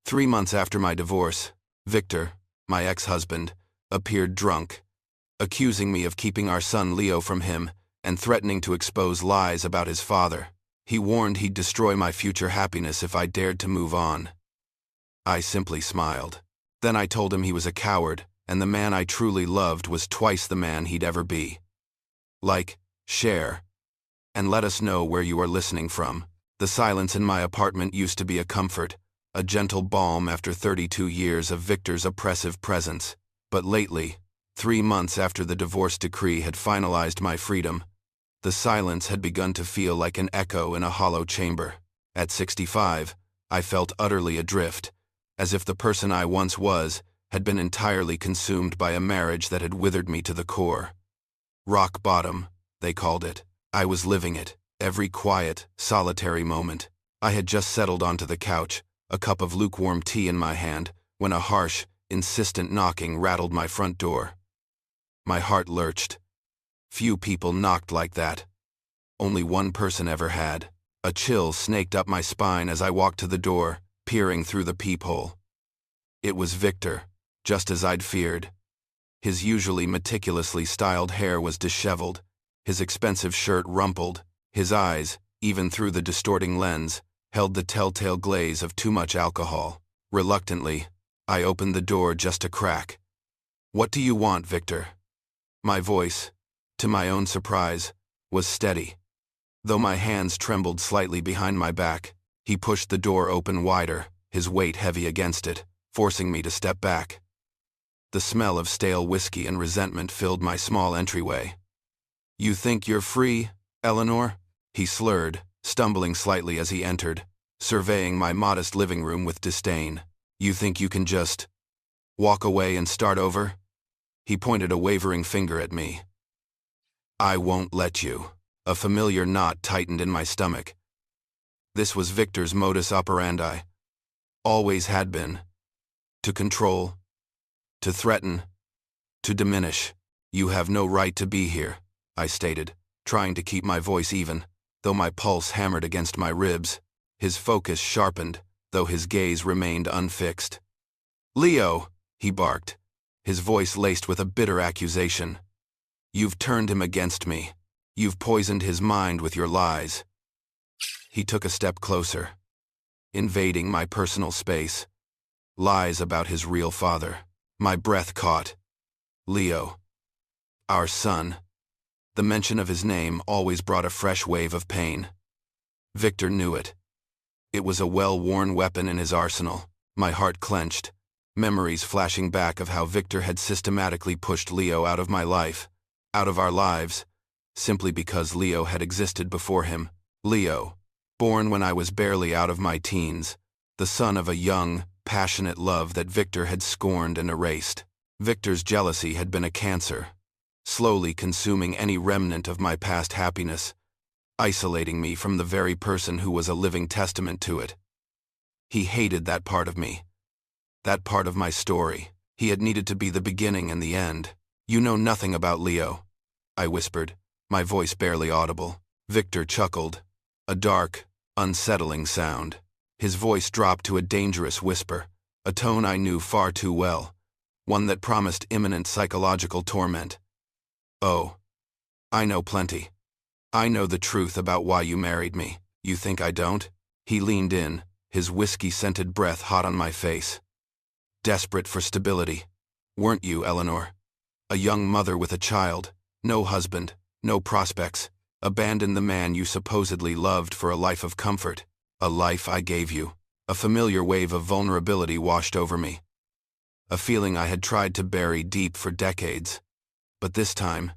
3 months after my divorce, Victor, my ex-husband, appeared drunk, accusing me of keeping our son Leo from him and threatening to expose lies about his father. He warned he'd destroy my future happiness if I dared to move on. I simply smiled. Then I told him he was a coward, and the man I truly loved was twice the man he'd ever be. Like, share, and let us know where you are listening from. The silence in my apartment used to be a comfort, a gentle balm after 32 years of Victor's oppressive presence. But lately, 3 months after the divorce decree had finalized my freedom, the silence had begun to feel like an echo in a hollow chamber. At 65, I felt utterly adrift, as if the person I once was had been entirely consumed by a marriage that had withered me to the core. Rock bottom, they called it. I was living it, every quiet, solitary moment. I had just settled onto the couch, a cup of lukewarm tea in my hand, when a harsh, insistent knocking rattled my front door. My heart lurched. Few people knocked like that. Only one person ever had. A chill snaked up my spine as I walked to the door, peering through the peephole. It was Victor, just as I'd feared. His usually meticulously styled hair was disheveled, his expensive shirt rumpled, his eyes, even through the distorting lens, held the telltale glaze of too much alcohol. Reluctantly, I opened the door just a crack. "What do you want, Victor?" My voice, to my own surprise, was steady. Though my hands trembled slightly behind my back, he pushed the door open wider, his weight heavy against it, forcing me to step back. The smell of stale whiskey and resentment filled my small entryway. "You think you're free, Eleanor?" he slurred, stumbling slightly as he entered, surveying my modest living room with disdain. "You think you can just walk away and start over?" He pointed a wavering finger at me. "I won't let you." A familiar knot tightened in my stomach. This was Victor's modus operandi. Always had been. To control, to threaten, to diminish. "You have no right to be here," I stated, trying to keep my voice even, though my pulse hammered against my ribs. His focus sharpened, though his gaze remained unfixed. "Leo," he barked, his voice laced with a bitter accusation. "You've turned him against me. You've poisoned his mind with your lies." He took a step closer, invading my personal space. Lies about his real father. My breath caught. Leo. Our son. The mention of his name always brought a fresh wave of pain. Victor knew it. It was a well-worn weapon in his arsenal. My heart clenched, memories flashing back of how Victor had systematically pushed Leo out of my life, out of our lives, simply because Leo had existed before him. Leo, born when I was barely out of my teens, the son of a young, passionate love that Victor had scorned and erased. Victor's jealousy had been a cancer, slowly consuming any remnant of my past happiness, isolating me from the very person who was a living testament to it. He hated that part of me, that part of my story. He had needed to be the beginning and the end. "You know nothing about Leo," I whispered, my voice barely audible. Victor chuckled, a dark, unsettling sound. His voice dropped to a dangerous whisper, a tone I knew far too well, one that promised imminent psychological torment. "Oh, I know plenty. I know the truth about why you married me. You think I don't?" He leaned in, his whiskey-scented breath hot on my face. "Desperate for stability, weren't you, Eleanor? A young mother with a child, no husband, no prospects, abandoned the man you supposedly loved for a life of comfort, a life I gave you." A familiar wave of vulnerability washed over me, a feeling I had tried to bury deep for decades. But this time,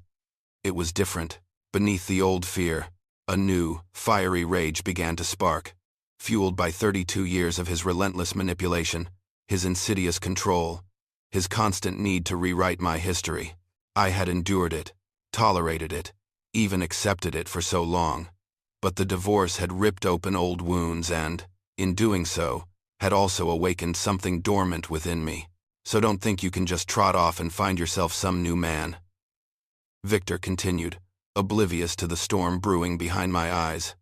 it was different. Beneath the old fear, a new, fiery rage began to spark, fueled by 32 years of his relentless manipulation, his insidious control, his constant need to rewrite my history. I had endured it, tolerated it, even accepted it for so long. But the divorce had ripped open old wounds and, in doing so, had also awakened something dormant within me. "So don't think you can just trot off and find yourself some new man," Victor continued, oblivious to the storm brewing behind my eyes.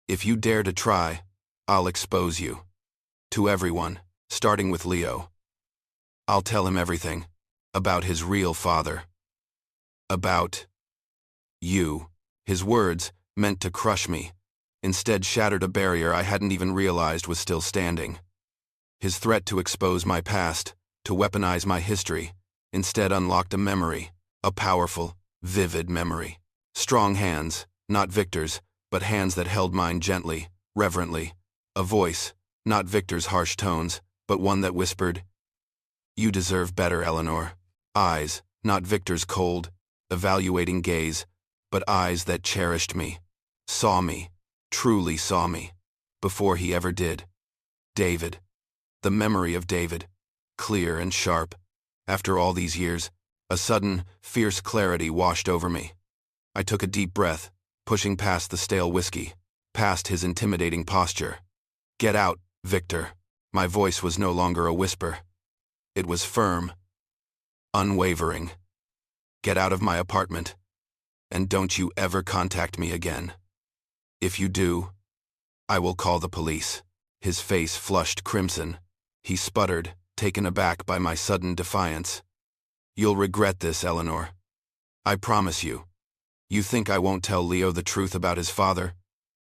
"If you dare to try, I'll expose you. To everyone. starting with Leo. I'll tell him everything. About his real father. About you. His words, meant to crush me, instead shattered a barrier I hadn't even realized was still standing. His threat to expose my past, to weaponize my history, instead unlocked a memory, a powerful, vivid memory. Strong hands, not Victor's, but hands that held mine gently, reverently. A voice, not Victor's harsh tones, but one that whispered, "You deserve better, Eleanor." Eyes, not Victor's cold, evaluating gaze, but eyes that cherished me, saw me, truly saw me, before he ever did. David. The memory of David, clear and sharp. After all these years, a sudden, fierce clarity washed over me. I took a deep breath, pushing past the stale whiskey, past his intimidating posture. "Get out, Victor." My voice was no longer a whisper. It was firm, unwavering. "Get out of my apartment, and don't you ever contact me again. If you do, I will call the police." His face flushed crimson. He sputtered, taken aback by my sudden defiance. "You'll regret this, Eleanor. I promise you. You think I won't tell Leo the truth about his father?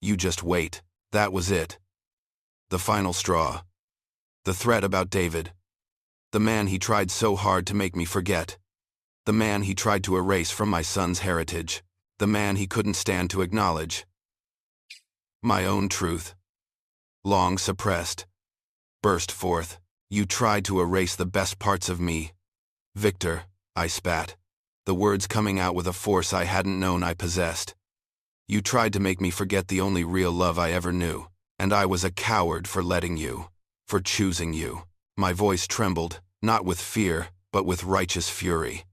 You just wait." That was it. The final straw. The threat about David. The man he tried so hard to make me forget. The man he tried to erase from my son's heritage. The man he couldn't stand to acknowledge. My own truth, long suppressed, burst forth. "You tried to erase the best parts of me, Victor," I spat, the words coming out with a force I hadn't known I possessed. "You tried to make me forget the only real love I ever knew, and I was a coward for letting you, for choosing you." My voice trembled, not with fear, but with righteous fury.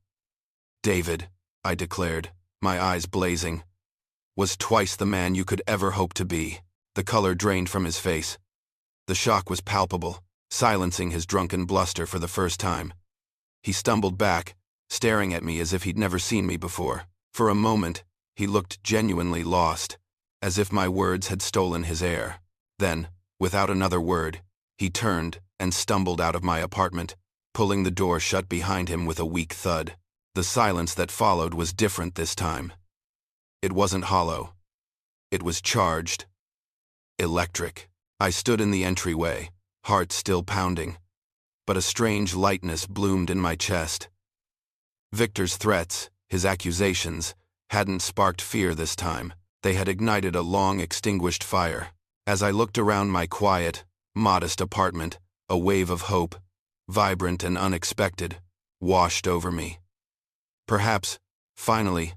"David," I declared, my eyes blazing, "was twice the man you could ever hope to be." The color drained from his face. The shock was palpable, silencing his drunken bluster for the first time. He stumbled back, staring at me as if he'd never seen me before. For a moment, he looked genuinely lost, as if my words had stolen his air. Then, without another word, he turned and stumbled out of my apartment, pulling the door shut behind him with a weak thud. The silence that followed was different this time. It wasn't hollow. It was charged. Electric. I stood in the entryway, heart still pounding, but a strange lightness bloomed in my chest. Victor's threats, his accusations, hadn't sparked fear this time. They had ignited a long-extinguished fire. As I looked around my quiet, modest apartment, a wave of hope, vibrant and unexpected, washed over me. Perhaps, finally,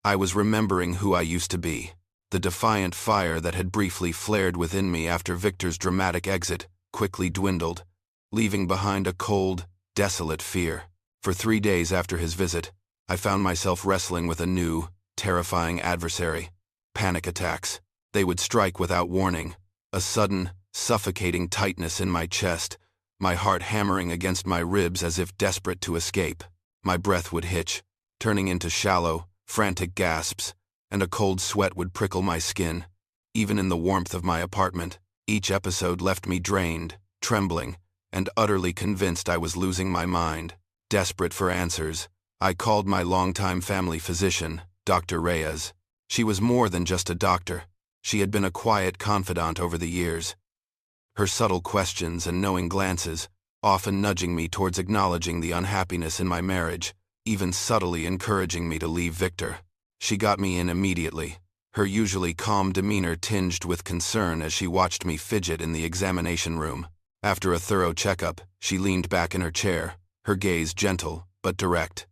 I was remembering who I used to be. The defiant fire that had briefly flared within me after Victor's dramatic exit quickly dwindled, leaving behind a cold, desolate fear. For 3 days after his visit, I found myself wrestling with a new, terrifying adversary. Panic attacks. They would strike without warning. A sudden, suffocating tightness in my chest, my heart hammering against my ribs as if desperate to escape. My breath would hitch, turning into shallow, frantic gasps, and a cold sweat would prickle my skin. Even in the warmth of my apartment, each episode left me drained, trembling, and utterly convinced I was losing my mind. Desperate for answers, I called my longtime family physician, Dr. Reyes. She was more than just a doctor. She had been a quiet confidant over the years. Her subtle questions and knowing glances, often nudging me towards acknowledging the unhappiness in my marriage, even subtly encouraging me to leave Victor. She got me in immediately, her usually calm demeanor tinged with concern as she watched me fidget in the examination room. After a thorough checkup, she leaned back in her chair, her gaze gentle but direct.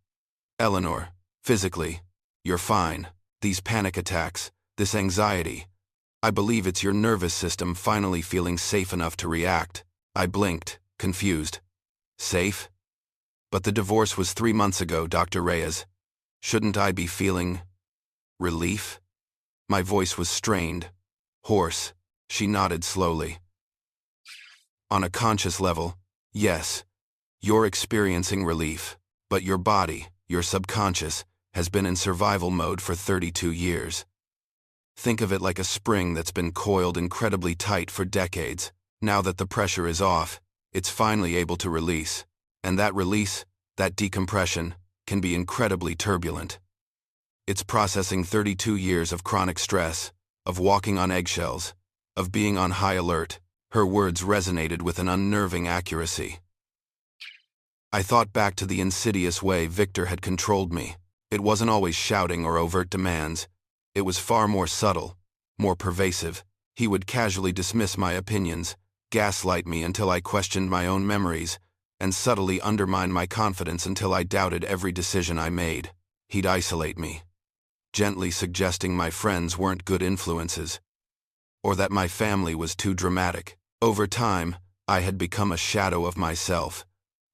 "Eleanor, physically, you're fine. These panic attacks, this anxiety, I believe it's your nervous system finally feeling safe enough to react." I blinked, confused. Safe? But the divorce was 3 months ago, Dr. Reyes. Shouldn't I be feeling relief? My voice was strained, hoarse. She nodded slowly. "On a conscious level, yes, you're experiencing relief, but your body, your subconscious, has been in survival mode for 32 years. Think of it like a spring that's been coiled incredibly tight for decades. Now that the pressure is off, it's finally able to release. And that release, that decompression, can be incredibly turbulent. It's processing 32 years of chronic stress, of walking on eggshells, of being on high alert. Her words resonated with an unnerving accuracy. I thought back to the insidious way Victor had controlled me. It wasn't always shouting or overt demands. It was far more subtle, more pervasive. He would casually dismiss my opinions, gaslight me until I questioned my own memories, and subtly undermine my confidence until I doubted every decision I made. He'd isolate me, gently suggesting my friends weren't good influences, or that my family was too dramatic. Over time, I had become a shadow of myself,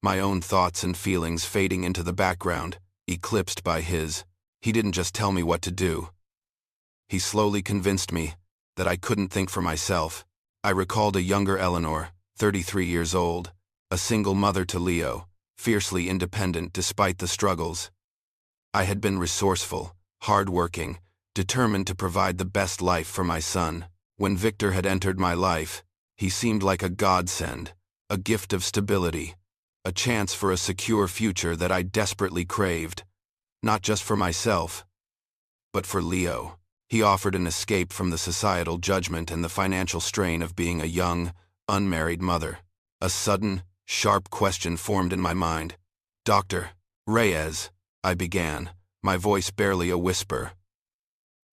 my own thoughts and feelings fading into the background, eclipsed by his. He didn't just tell me what to do. He slowly convinced me that I couldn't think for myself. I recalled a younger Eleanor, 33 years old, a single mother to Leo, fiercely independent despite the struggles. I had been resourceful, hard-working, determined to provide the best life for my son. When Victor had entered my life, he seemed like a godsend, a gift of stability, a chance for a secure future that I desperately craved, not just for myself, but for Leo. He offered an escape from the societal judgment and the financial strain of being a young, unmarried mother. A sudden, sharp question formed in my mind. "Dr. Reyes," I began, my voice barely a whisper.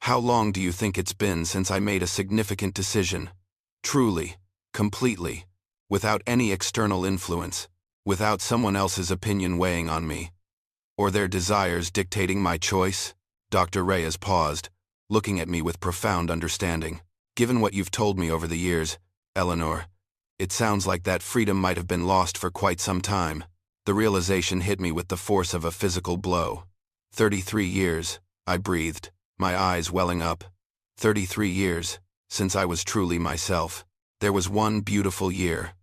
"How long do you think it's been since I made a significant decision? Truly, completely, without any external influence, without someone else's opinion weighing on me, or their desires dictating my choice?" Dr. Reyes paused, looking at me with profound understanding. "Given what you've told me over the years, Eleanor, it sounds like that freedom might have been lost for quite some time." The realization hit me with the force of a physical blow. 33 years, I breathed, my eyes welling up. 33 years, since I was truly myself. There was one beautiful year.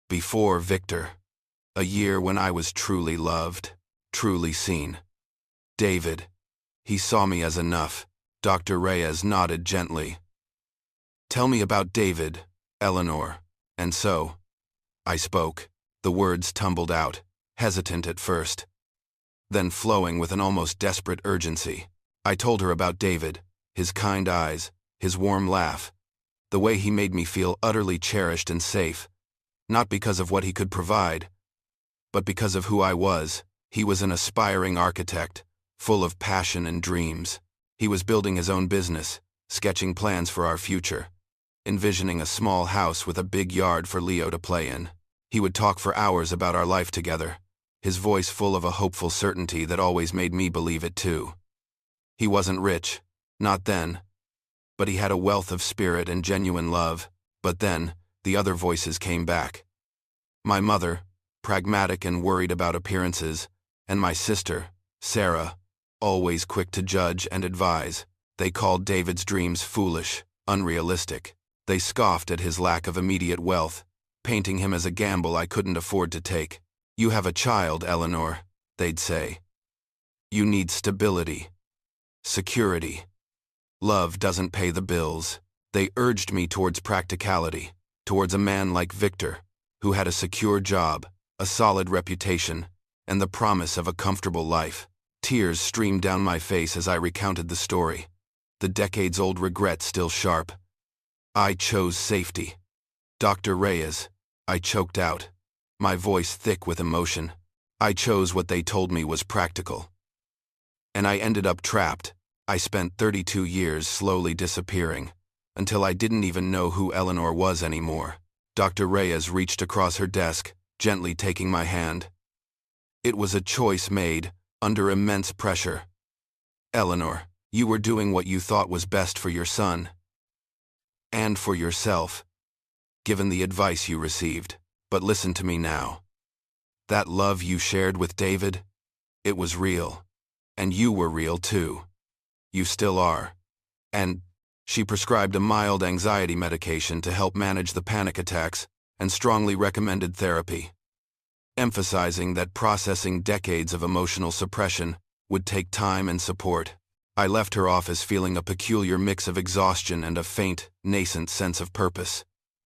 Before Victor. A year when I was truly loved, truly seen. David. He saw me as enough. Dr. Reyes nodded gently. "Tell me about David, Eleanor." And so, I spoke. The words tumbled out, hesitant at first, then flowing with an almost desperate urgency. I told her about David, his kind eyes, his warm laugh, the way he made me feel utterly cherished and safe, not because of what he could provide, but because of who I was. He was an aspiring architect, full of passion and dreams. He was building his own business, sketching plans for our future, envisioning a small house with a big yard for Leo to play in. He would talk for hours about our life together, his voice full of a hopeful certainty that always made me believe it too. He wasn't rich, not then, but he had a wealth of spirit and genuine love. But then, the other voices came back. My mother, pragmatic and worried about appearances, and my sister, Sarah, always quick to judge and advise. They called David's dreams foolish, unrealistic. They scoffed at his lack of immediate wealth, painting him as a gamble I couldn't afford to take. "You have a child, Eleanor," they'd say. "You need stability, security. Love doesn't pay the bills." They urged me towards practicality, towards a man like Victor, who had a secure job, a solid reputation, and the promise of a comfortable life. Tears streamed down my face as I recounted the story, the decades-old regret still sharp. I chose safety. "Dr. Reyes," I choked out, my voice thick with emotion. "I chose what they told me was practical. And I ended up trapped. I spent 32 years slowly disappearing, until I didn't even know who Eleanor was anymore." Dr. Reyes reached across her desk, gently taking my hand. "It was a choice made under immense pressure. Eleanor, you were doing what you thought was best for your son. And for yourself, given the advice you received. But listen to me now. That love you shared with David, it was real. And you were real too. You still are. And she prescribed a mild anxiety medication to help manage the panic attacks and strongly recommended therapy, emphasizing that processing decades of emotional suppression would take time and support. I left her office feeling a peculiar mix of exhaustion and a faint, nascent sense of purpose.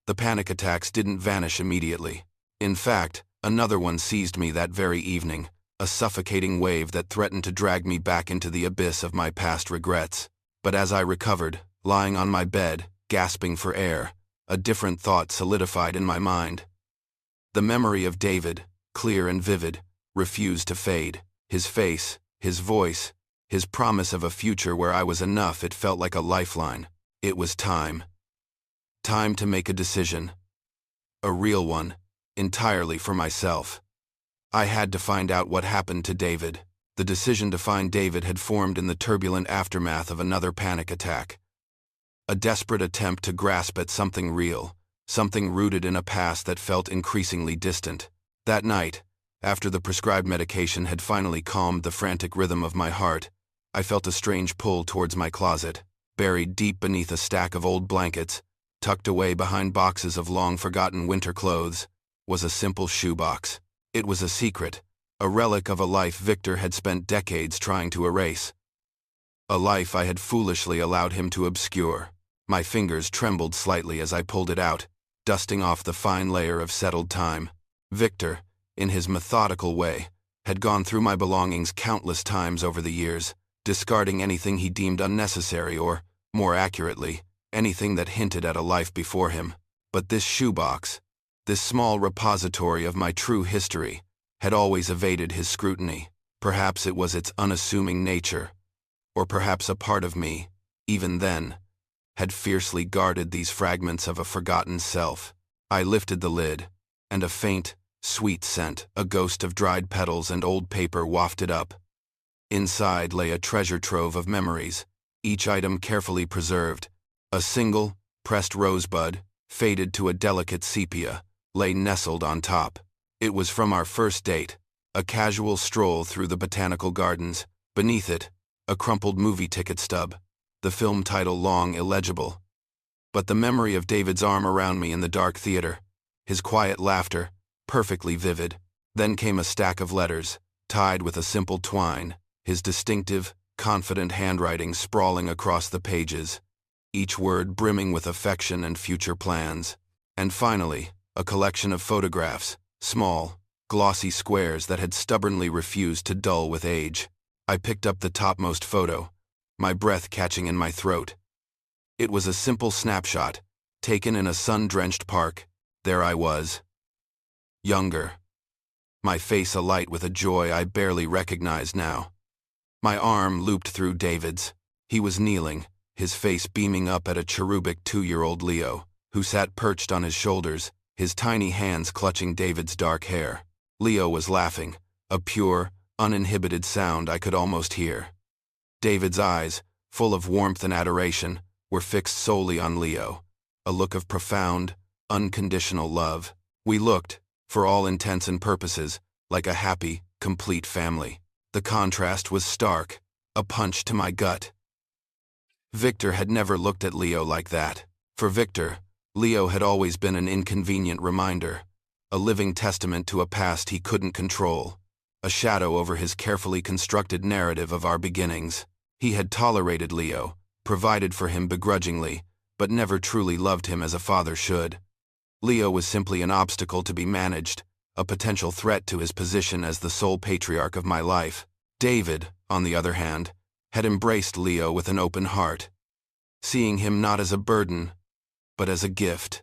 The panic attacks didn't vanish immediately. In fact, another one seized me that very evening, a suffocating wave that threatened to drag me back into the abyss of my past regrets. But as I recovered, lying on my bed, gasping for air, a different thought solidified in my mind. The memory of David, clear and vivid, refused to fade. His face, his voice, his promise of a future where I was enough, it felt like a lifeline. It was time. Time to make a decision. A real one, entirely for myself. I had to find out what happened to David. The decision to find David had formed in the turbulent aftermath of another panic attack. A desperate attempt to grasp at something real, something rooted in a past that felt increasingly distant. That night, after the prescribed medication had finally calmed the frantic rhythm of my heart, I felt a strange pull towards my closet. Buried deep beneath a stack of old blankets, tucked away behind boxes of long-forgotten winter clothes, was a simple shoebox. It was a secret, a relic of a life Victor had spent decades trying to erase. A life I had foolishly allowed him to obscure. My fingers trembled slightly as I pulled it out, dusting off the fine layer of settled time. Victor, in his methodical way, had gone through my belongings countless times over the years, discarding anything he deemed unnecessary or, more accurately, anything that hinted at a life before him. But this shoebox, this small repository of my true history, had always evaded his scrutiny. Perhaps it was its unassuming nature, or perhaps a part of me, even then, had fiercely guarded these fragments of a forgotten self. I lifted the lid, and a faint, sweet scent, a ghost of dried petals and old paper wafted up. Inside lay a treasure trove of memories, each item carefully preserved. A single, pressed rosebud, faded to a delicate sepia, lay nestled on top. It was from our first date, a casual stroll through the botanical gardens. Beneath it, a crumpled movie ticket stub, the film title long illegible. But the memory of David's arm around me in the dark theater, his quiet laughter, perfectly vivid. Then came a stack of letters, tied with a simple twine, his distinctive, confident handwriting sprawling across the pages, each word brimming with affection and future plans. And finally, a collection of photographs, small, glossy squares that had stubbornly refused to dull with age. I picked up the topmost photo, my breath catching in my throat. It was a simple snapshot, taken in a sun-drenched park. There I was. Younger. My face alight with a joy I barely recognized now. My arm looped through David's. He was kneeling, his face beaming up at a cherubic 2-year-old Leo, who sat perched on his shoulders, his tiny hands clutching David's dark hair. Leo was laughing, a pure, uninhibited sound I could almost hear. David's eyes, full of warmth and adoration, were fixed solely on Leo, a look of profound, unconditional love. We looked, for all intents and purposes, like a happy, complete family. The contrast was stark, a punch to my gut. Victor had never looked at Leo like that. For Victor, Leo had always been an inconvenient reminder, a living testament to a past he couldn't control, a shadow over his carefully constructed narrative of our beginnings. He had tolerated Leo, provided for him begrudgingly, but never truly loved him as a father should. Leo was simply an obstacle to be managed, a potential threat to his position as the sole patriarch of my life. David, on the other hand, had embraced Leo with an open heart, seeing him not as a burden, but as a gift,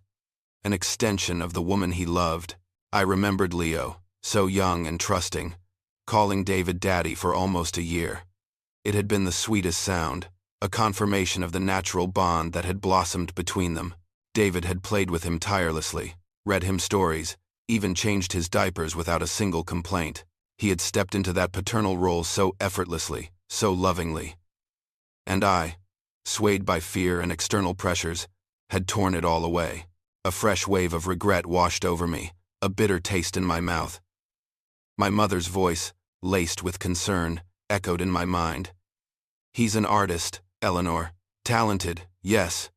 an extension of the woman he loved. I remembered Leo, so young and trusting, calling David Daddy for almost a year. It had been the sweetest sound, a confirmation of the natural bond that had blossomed between them. David had played with him tirelessly, read him stories, even changed his diapers without a single complaint. He had stepped into that paternal role so effortlessly, so lovingly. And I, swayed by fear and external pressures, had torn it all away. A fresh wave of regret washed over me, a bitter taste in my mouth. My mother's voice, laced with concern, echoed in my mind. He's an artist, Eleanor. Talented, yes.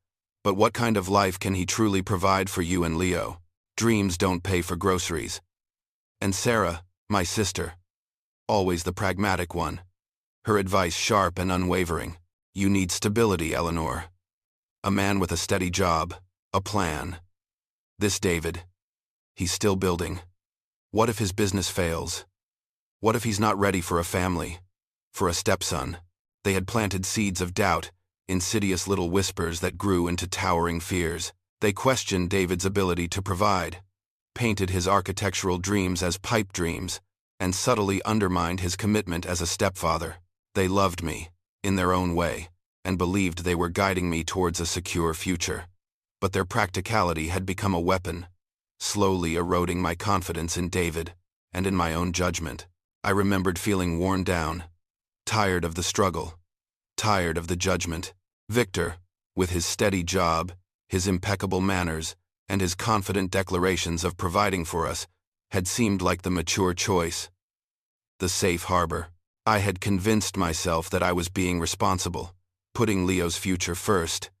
But what kind of life can he truly provide for you and Leo? Dreams don't pay for groceries. And Sarah, my sister, always the pragmatic one. Her advice sharp and unwavering. You need stability, Eleanor. A man with a steady job, a plan. This David, he's still building. What if his business fails? What if he's not ready for a family? For a stepson? They had planted seeds of doubt, insidious little whispers that grew into towering fears. They questioned David's ability to provide, painted his architectural dreams as pipe dreams, and subtly undermined his commitment as a stepfather. They loved me, in their own way, and believed they were guiding me towards a secure future. But their practicality had become a weapon, slowly eroding my confidence in David and in my own judgment. I remembered feeling worn down, tired of the struggle, tired of the judgment. Victor, with his steady job, his impeccable manners, and his confident declarations of providing for us, had seemed like the mature choice, the safe harbor. I had convinced myself that I was being responsible, putting Leo's future first,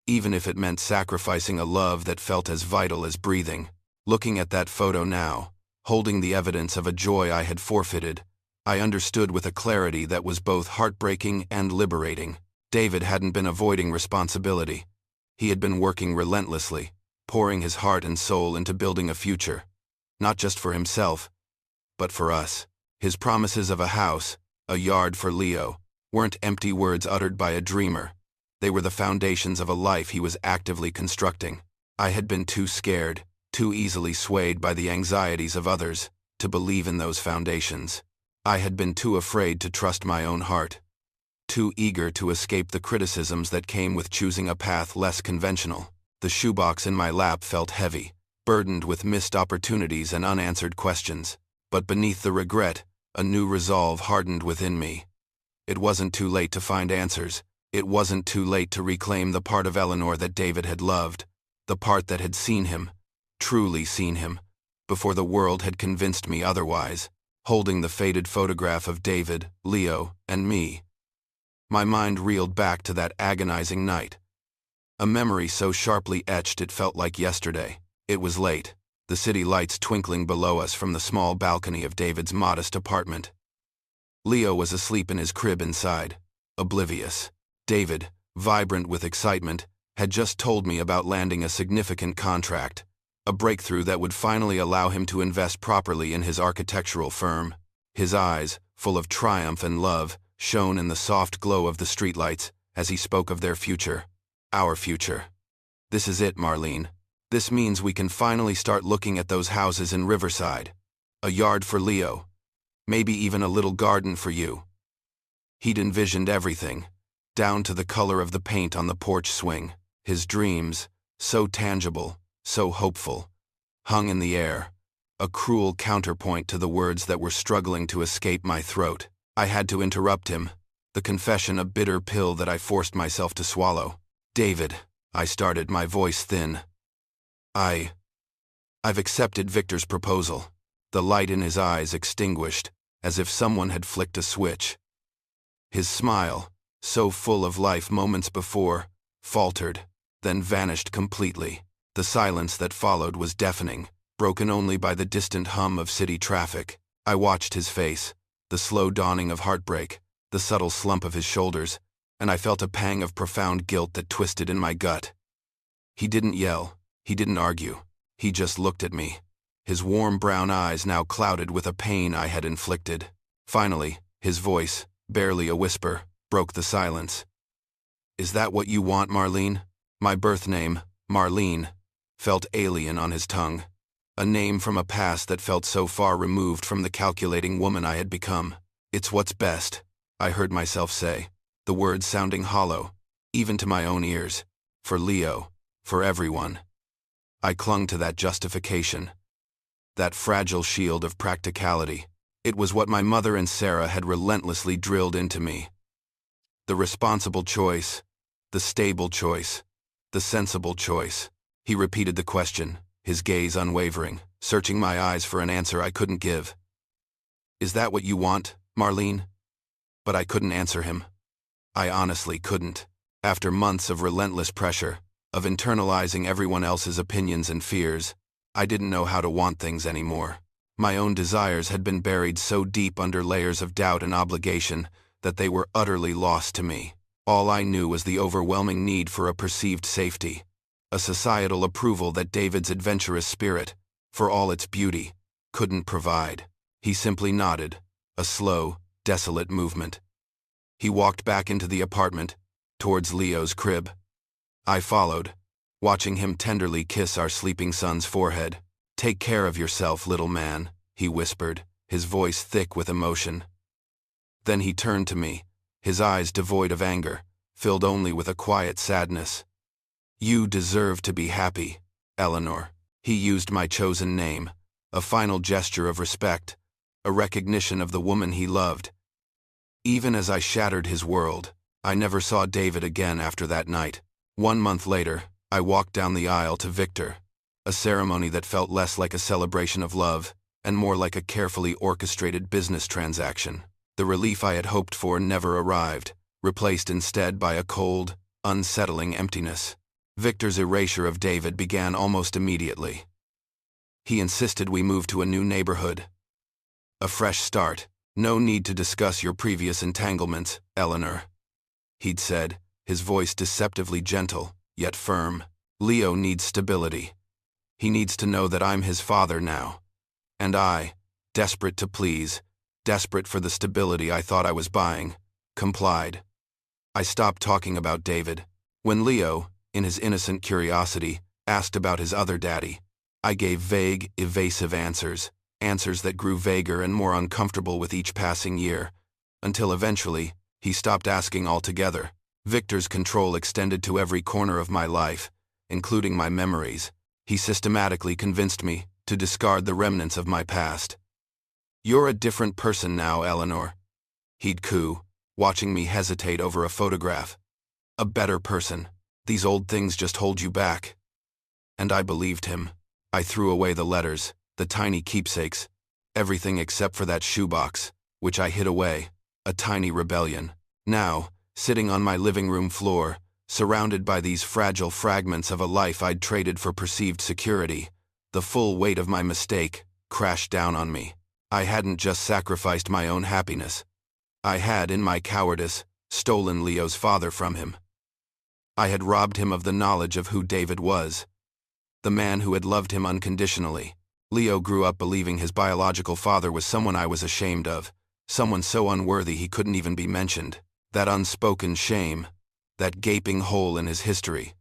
even if it meant sacrificing a love that felt as vital as breathing. Looking at that photo now, holding the evidence of a joy I had forfeited, I understood with a clarity that was both heartbreaking and liberating. David hadn't been avoiding responsibility. He had been working relentlessly, pouring his heart and soul into building a future, not just for himself, but for us. His promises of a house, a yard for Leo, weren't empty words uttered by a dreamer. They were the foundations of a life he was actively constructing. I had been too scared, too easily swayed by the anxieties of others, to believe in those foundations. I had been too afraid to trust my own heart, too eager to escape the criticisms that came with choosing a path less conventional. The shoebox in my lap felt heavy, burdened with missed opportunities and unanswered questions. But beneath the regret, a new resolve hardened within me. It wasn't too late to find answers. It wasn't too late to reclaim the part of Eleanor that David had loved, the part that had seen him, truly seen him, before the world had convinced me otherwise. Holding the faded photograph of David, Leo, and me, my mind reeled back to that agonizing night. A memory so sharply etched it felt like yesterday. It was late, the city lights twinkling below us from the small balcony of David's modest apartment. Leo was asleep in his crib inside, oblivious. David, vibrant with excitement, had just told me about landing a significant contract, a breakthrough that would finally allow him to invest properly in his architectural firm. His eyes, full of triumph and love, shone in the soft glow of the streetlights as he spoke of their future, our future. "This is it, Marlene. This means we can finally start looking at those houses in Riverside. A yard for Leo. Maybe even a little garden for you." He'd envisioned everything, down to the color of the paint on the porch swing. His dreams, so tangible, so hopeful, hung in the air, a cruel counterpoint to the words that were struggling to escape my throat. I had to interrupt him, the confession a bitter pill that I forced myself to swallow. "David," I started, my voice thin. I've accepted Victor's proposal." The light in his eyes extinguished, as if someone had flicked a switch. His smile, so full of life moments before, faltered, then vanished completely. The silence that followed was deafening, broken only by the distant hum of city traffic. I watched his face, the slow dawning of heartbreak, the subtle slump of his shoulders, and I felt a pang of profound guilt that twisted in my gut. He didn't yell, he didn't argue, he just looked at me, his warm brown eyes now clouded with a pain I had inflicted. Finally, his voice, barely a whisper, broke the silence. "Is that what you want, Marlene?" My birth name, Marlene, felt alien on his tongue, a name from a past that felt so far removed from the calculating woman I had become. "It's what's best," I heard myself say, the words sounding hollow, even to my own ears. For Leo, for everyone. I clung to that justification, that fragile shield of practicality. It was what my mother and Sarah had relentlessly drilled into me. The responsible choice, the stable choice, the sensible choice. He repeated the question, his gaze unwavering, searching my eyes for an answer I couldn't give. "Is that what you want, Marlene?" But I couldn't answer him. I honestly couldn't. After months of relentless pressure, of internalizing everyone else's opinions and fears, I didn't know how to want things anymore. My own desires had been buried so deep under layers of doubt and obligation that they were utterly lost to me. All I knew was the overwhelming need for a perceived safety, a societal approval that David's adventurous spirit, for all its beauty, couldn't provide. He simply nodded, a slow, desolate movement. He walked back into the apartment, towards Leo's crib. I followed, watching him tenderly kiss our sleeping son's forehead. "Take care of yourself, little man," he whispered, his voice thick with emotion. Then he turned to me, his eyes devoid of anger, filled only with a quiet sadness. "You deserve to be happy, Eleanor." He used my chosen name, a final gesture of respect, a recognition of the woman he loved. Even as I shattered his world, I never saw David again after that night. 1 month later, I walked down the aisle to Victor, a ceremony that felt less like a celebration of love and more like a carefully orchestrated business transaction. The relief I had hoped for never arrived, replaced instead by a cold, unsettling emptiness. Victor's erasure of David began almost immediately. He insisted we move to a new neighborhood. "A fresh start. No need to discuss your previous entanglements, Eleanor," he'd said, his voice deceptively gentle, yet firm. "Leo needs stability. He needs to know that I'm his father now." And I, desperate to please, desperate for the stability I thought I was buying, complied. I stopped talking about David. When Leo, in his innocent curiosity, asked about his other daddy, I gave vague, evasive answers that grew vaguer and more uncomfortable with each passing year, until eventually, he stopped asking altogether. Victor's control extended to every corner of my life, including my memories. He systematically convinced me to discard the remnants of my past. "You're a different person now, Eleanor," he'd coo, watching me hesitate over a photograph. "A better person. These old things just hold you back." And I believed him. I threw away the letters, the tiny keepsakes, everything except for that shoebox, which I hid away, a tiny rebellion. Now, sitting on my living room floor, surrounded by these fragile fragments of a life I'd traded for perceived security, the full weight of my mistake crashed down on me. I hadn't just sacrificed my own happiness. I had, in my cowardice, stolen Leo's father from him. I had robbed him of the knowledge of who David was, the man who had loved him unconditionally. Leo grew up believing his biological father was someone I was ashamed of, someone so unworthy he couldn't even be mentioned. That unspoken shame, that gaping hole in his history,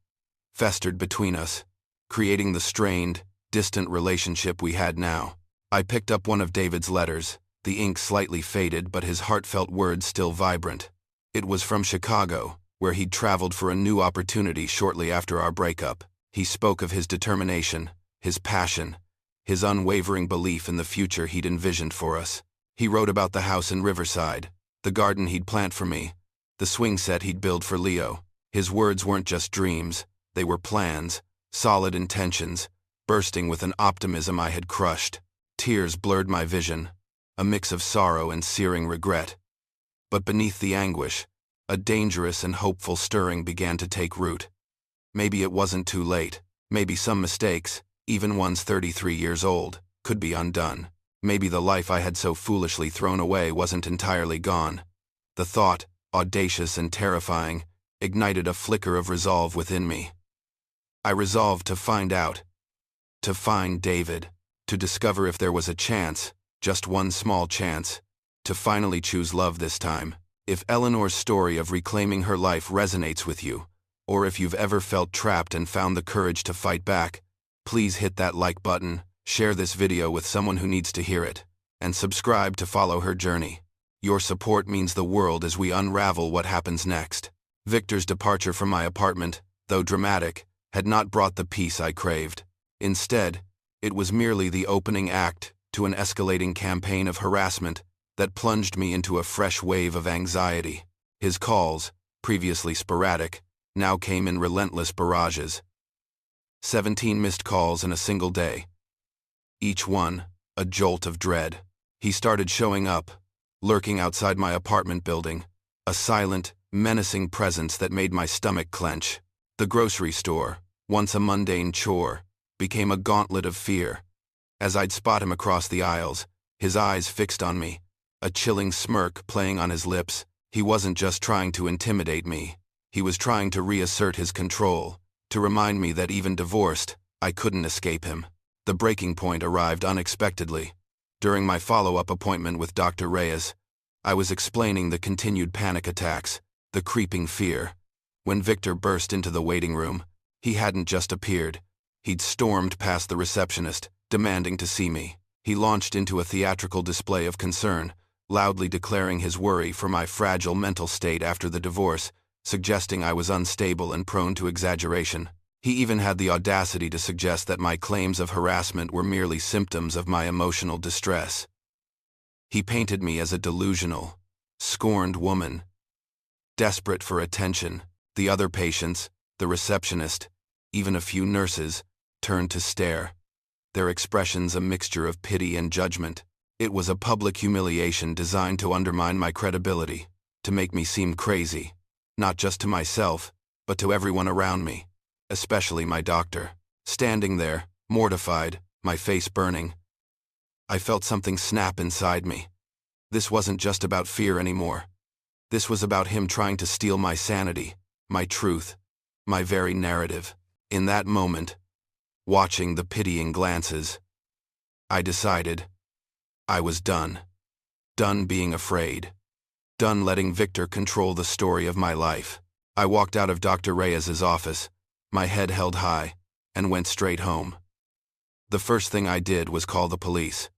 festered between us, creating the strained, distant relationship we had now. I picked up one of David's letters, the ink slightly faded but his heartfelt words still vibrant. It was from Chicago, where he'd traveled for a new opportunity shortly after our breakup. He spoke of his determination, his passion, his unwavering belief in the future he'd envisioned for us. He wrote about the house in Riverside, the garden he'd plant for me, the swing set he'd build for Leo. His words weren't just dreams, they were plans, solid intentions, bursting with an optimism I had crushed. Tears blurred my vision, a mix of sorrow and searing regret. But beneath the anguish, a dangerous and hopeful stirring began to take root. Maybe it wasn't too late. Maybe some mistakes, even ones 33 years old, could be undone. Maybe the life I had so foolishly thrown away wasn't entirely gone. The thought, audacious and terrifying, ignited a flicker of resolve within me. I resolved to find out, to find David, to discover if there was a chance, just one small chance, to finally choose love this time. If Eleanor's story of reclaiming her life resonates with you, or if you've ever felt trapped and found the courage to fight back, please hit that like button, share this video with someone who needs to hear it, and subscribe to follow her journey. Your support means the world as we unravel what happens next. Victor's departure from my apartment, though dramatic, had not brought the peace I craved. Instead, it was merely the opening act to an escalating campaign of harassment that plunged me into a fresh wave of anxiety. His calls, previously sporadic, now came in relentless barrages. 17 missed calls in a single day. Each one, a jolt of dread. He started showing up, lurking outside my apartment building, a silent, menacing presence that made my stomach clench. The grocery store, once a mundane chore, became a gauntlet of fear. As I'd spot him across the aisles, his eyes fixed on me, a chilling smirk playing on his lips, he wasn't just trying to intimidate me. He was trying to reassert his control, to remind me that even divorced, I couldn't escape him. The breaking point arrived unexpectedly. During my follow-up appointment with Dr. Reyes, I was explaining the continued panic attacks, the creeping fear. When Victor burst into the waiting room, he hadn't just appeared. He'd stormed past the receptionist, demanding to see me. He launched into a theatrical display of concern, loudly declaring his worry for my fragile mental state after the divorce, suggesting I was unstable and prone to exaggeration. He even had the audacity to suggest that my claims of harassment were merely symptoms of my emotional distress. He painted me as a delusional, scorned woman, desperate for attention. The other patients, the receptionist, even a few nurses, turned to stare, their expressions a mixture of pity and judgment. It was a public humiliation designed to undermine my credibility, to make me seem crazy, not just to myself, but to everyone around me, especially my doctor. Standing there, mortified, my face burning, I felt something snap inside me. This wasn't just about fear anymore. This was about him trying to steal my sanity, my truth, my very narrative. In that moment, watching the pitying glances, I decided I was done. Done being afraid. Done letting Victor control the story of my life. I walked out of Dr. Reyes's office, my head held high, and went straight home. The first thing I did was call the police.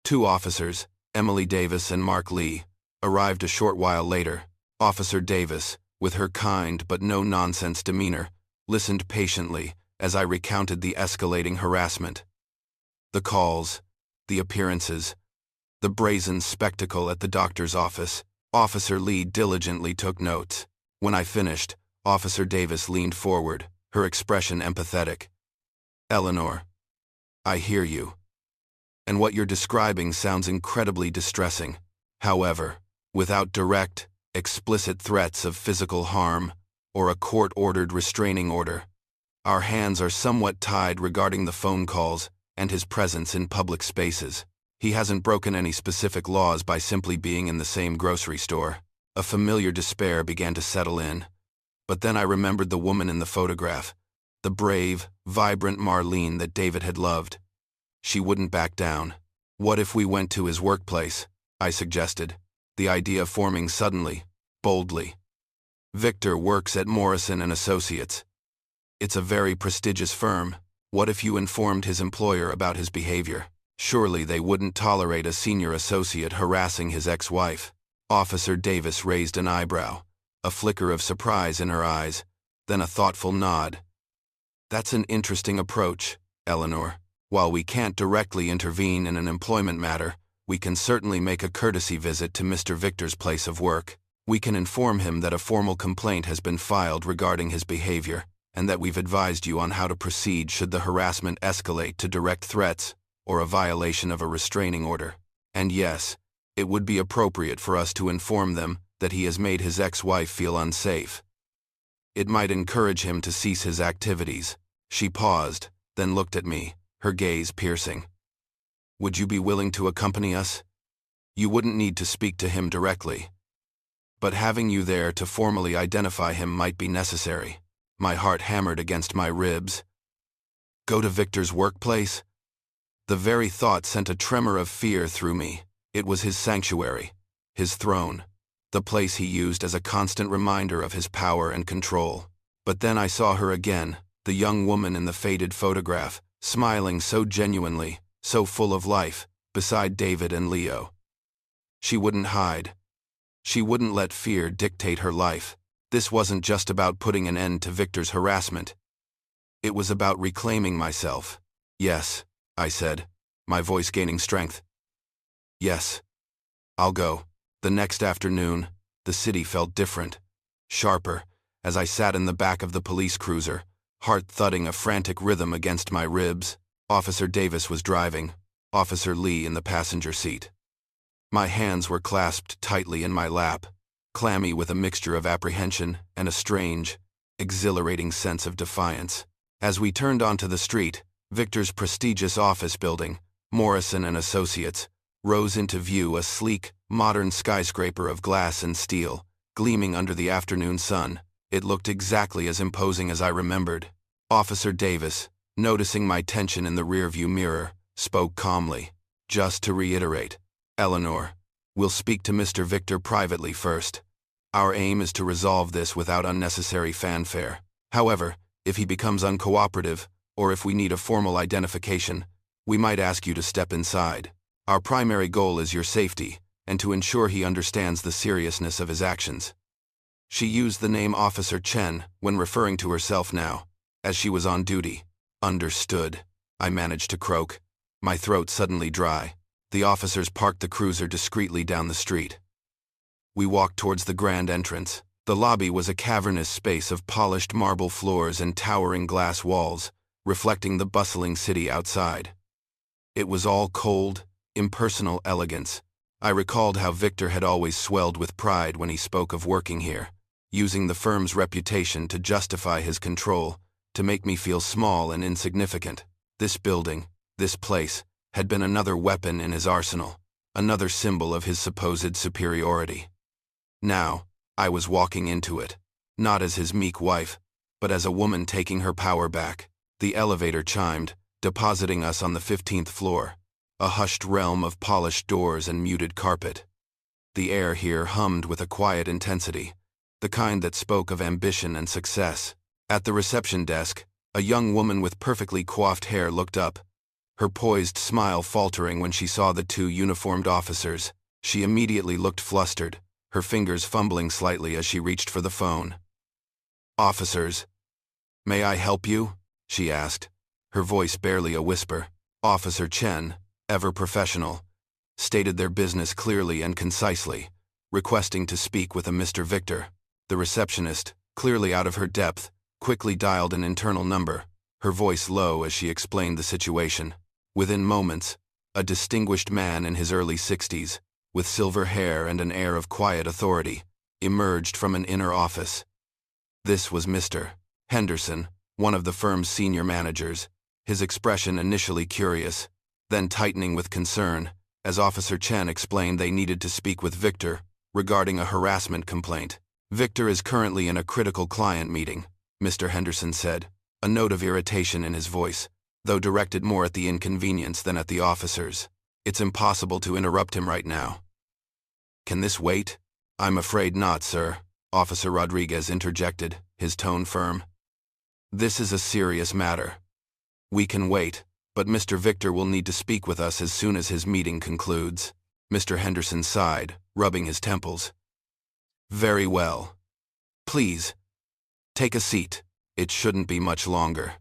2 officers, Emily Davis and Mark Lee, arrived a short while later. Officer Davis, with her kind but no-nonsense demeanor, listened patiently as I recounted the escalating harassment. The calls, the appearances, the brazen spectacle at the doctor's office. Officer Lee diligently took notes. When I finished, Officer Davis leaned forward, her expression empathetic. "Eleanor, I hear you. And what you're describing sounds incredibly distressing. However, without direct, explicit threats of physical harm or a court-ordered restraining order, our hands are somewhat tied regarding the phone calls and his presence in public spaces. He hasn't broken any specific laws by simply being in the same grocery store." A familiar despair began to settle in. But then I remembered the woman in the photograph, the brave, vibrant Marlene that David had loved. She wouldn't back down. What if we went to his workplace? I suggested, the idea forming suddenly, boldly. Victor works at Morrison & Associates. It's a very prestigious firm. What if you informed his employer about his behavior? Surely they wouldn't tolerate a senior associate harassing his ex-wife. Officer Davis raised an eyebrow, a flicker of surprise in her eyes, then a thoughtful nod. "That's an interesting approach, Eleanor. While we can't directly intervene in an employment matter, we can certainly make a courtesy visit to Mr. Victor's place of work. We can inform him that a formal complaint has been filed regarding his behavior, and that we've advised you on how to proceed should the harassment escalate to direct threats or a violation of a restraining order. And yes, it would be appropriate for us to inform them that he has made his ex-wife feel unsafe. It might encourage him to cease his activities." She paused, then looked at me, her gaze piercing. "Would you be willing to accompany us? You wouldn't need to speak to him directly, but having you there to formally identify him might be necessary." My heart hammered against my ribs. Go to Victor's workplace? The very thought sent a tremor of fear through me. It was his sanctuary, his throne, the place he used as a constant reminder of his power and control. But then I saw her again, the young woman in the faded photograph, smiling so genuinely, so full of life, beside David and Leo. She wouldn't hide. She wouldn't let fear dictate her life. This wasn't just about putting an end to Victor's harassment. It was about reclaiming myself. "Yes," I said, my voice gaining strength. "Yes, I'll go." The next afternoon, the city felt different, sharper, as I sat in the back of the police cruiser, heart thudding a frantic rhythm against my ribs. Officer Davis was driving, Officer Lee in the passenger seat. My hands were clasped tightly in my lap, clammy with a mixture of apprehension and a strange, exhilarating sense of defiance. As we turned onto the street, Victor's prestigious office building, Morrison & Associates, rose into view, a sleek, modern skyscraper of glass and steel, gleaming under the afternoon sun. It looked exactly as imposing as I remembered. Officer Davis, noticing my tension in the rearview mirror, spoke calmly. Just to reiterate, Eleanor, we'll speak to Mr. Victor privately first. Our aim is to resolve this without unnecessary fanfare. However, if he becomes uncooperative, or if we need a formal identification, we might ask you to step inside. Our primary goal is your safety, and to ensure he understands the seriousness of his actions. She used the name Officer Chen when referring to herself now, as she was on duty. Understood, I managed to croak, my throat suddenly dry. The officers parked the cruiser discreetly down the street. We walked towards the grand entrance. The lobby was a cavernous space of polished marble floors and towering glass walls, reflecting the bustling city outside. It was all cold, impersonal elegance. I recalled how Victor had always swelled with pride when he spoke of working here, using the firm's reputation to justify his control, to make me feel small and insignificant. This building, this place, had been another weapon in his arsenal, another symbol of his supposed superiority. Now, I was walking into it, not as his meek wife, but as a woman taking her power back. The elevator chimed, depositing us on the 15th floor, a hushed realm of polished doors and muted carpet. The air here hummed with a quiet intensity, the kind that spoke of ambition and success. At the reception desk, a young woman with perfectly coiffed hair looked up, her poised smile faltering when she saw the two uniformed officers. She immediately looked flustered, her fingers fumbling slightly as she reached for the phone. "Officers, may I help you?" she asked, her voice barely a whisper. Officer Chen, ever professional, stated their business clearly and concisely, requesting to speak with a Mr. Victor. The receptionist, clearly out of her depth, quickly dialed an internal number, her voice low as she explained the situation. Within moments, a distinguished man in his early 60s, with silver hair and an air of quiet authority, emerged from an inner office. This was Mr. Henderson, one of the firm's senior managers, his expression initially curious, then tightening with concern, as Officer Chen explained they needed to speak with Victor regarding a harassment complaint. "Victor is currently in a critical client meeting," Mr. Henderson said, a note of irritation in his voice, though directed more at the inconvenience than at the officers. "It's impossible to interrupt him right now." "Can this wait?" "I'm afraid not, sir," Officer Rodriguez interjected, his tone firm. "This is a serious matter. We can wait, but Mr. Victor will need to speak with us as soon as his meeting concludes." Mr. Henderson sighed, rubbing his temples. "Very well. Please, take a seat. It shouldn't be much longer."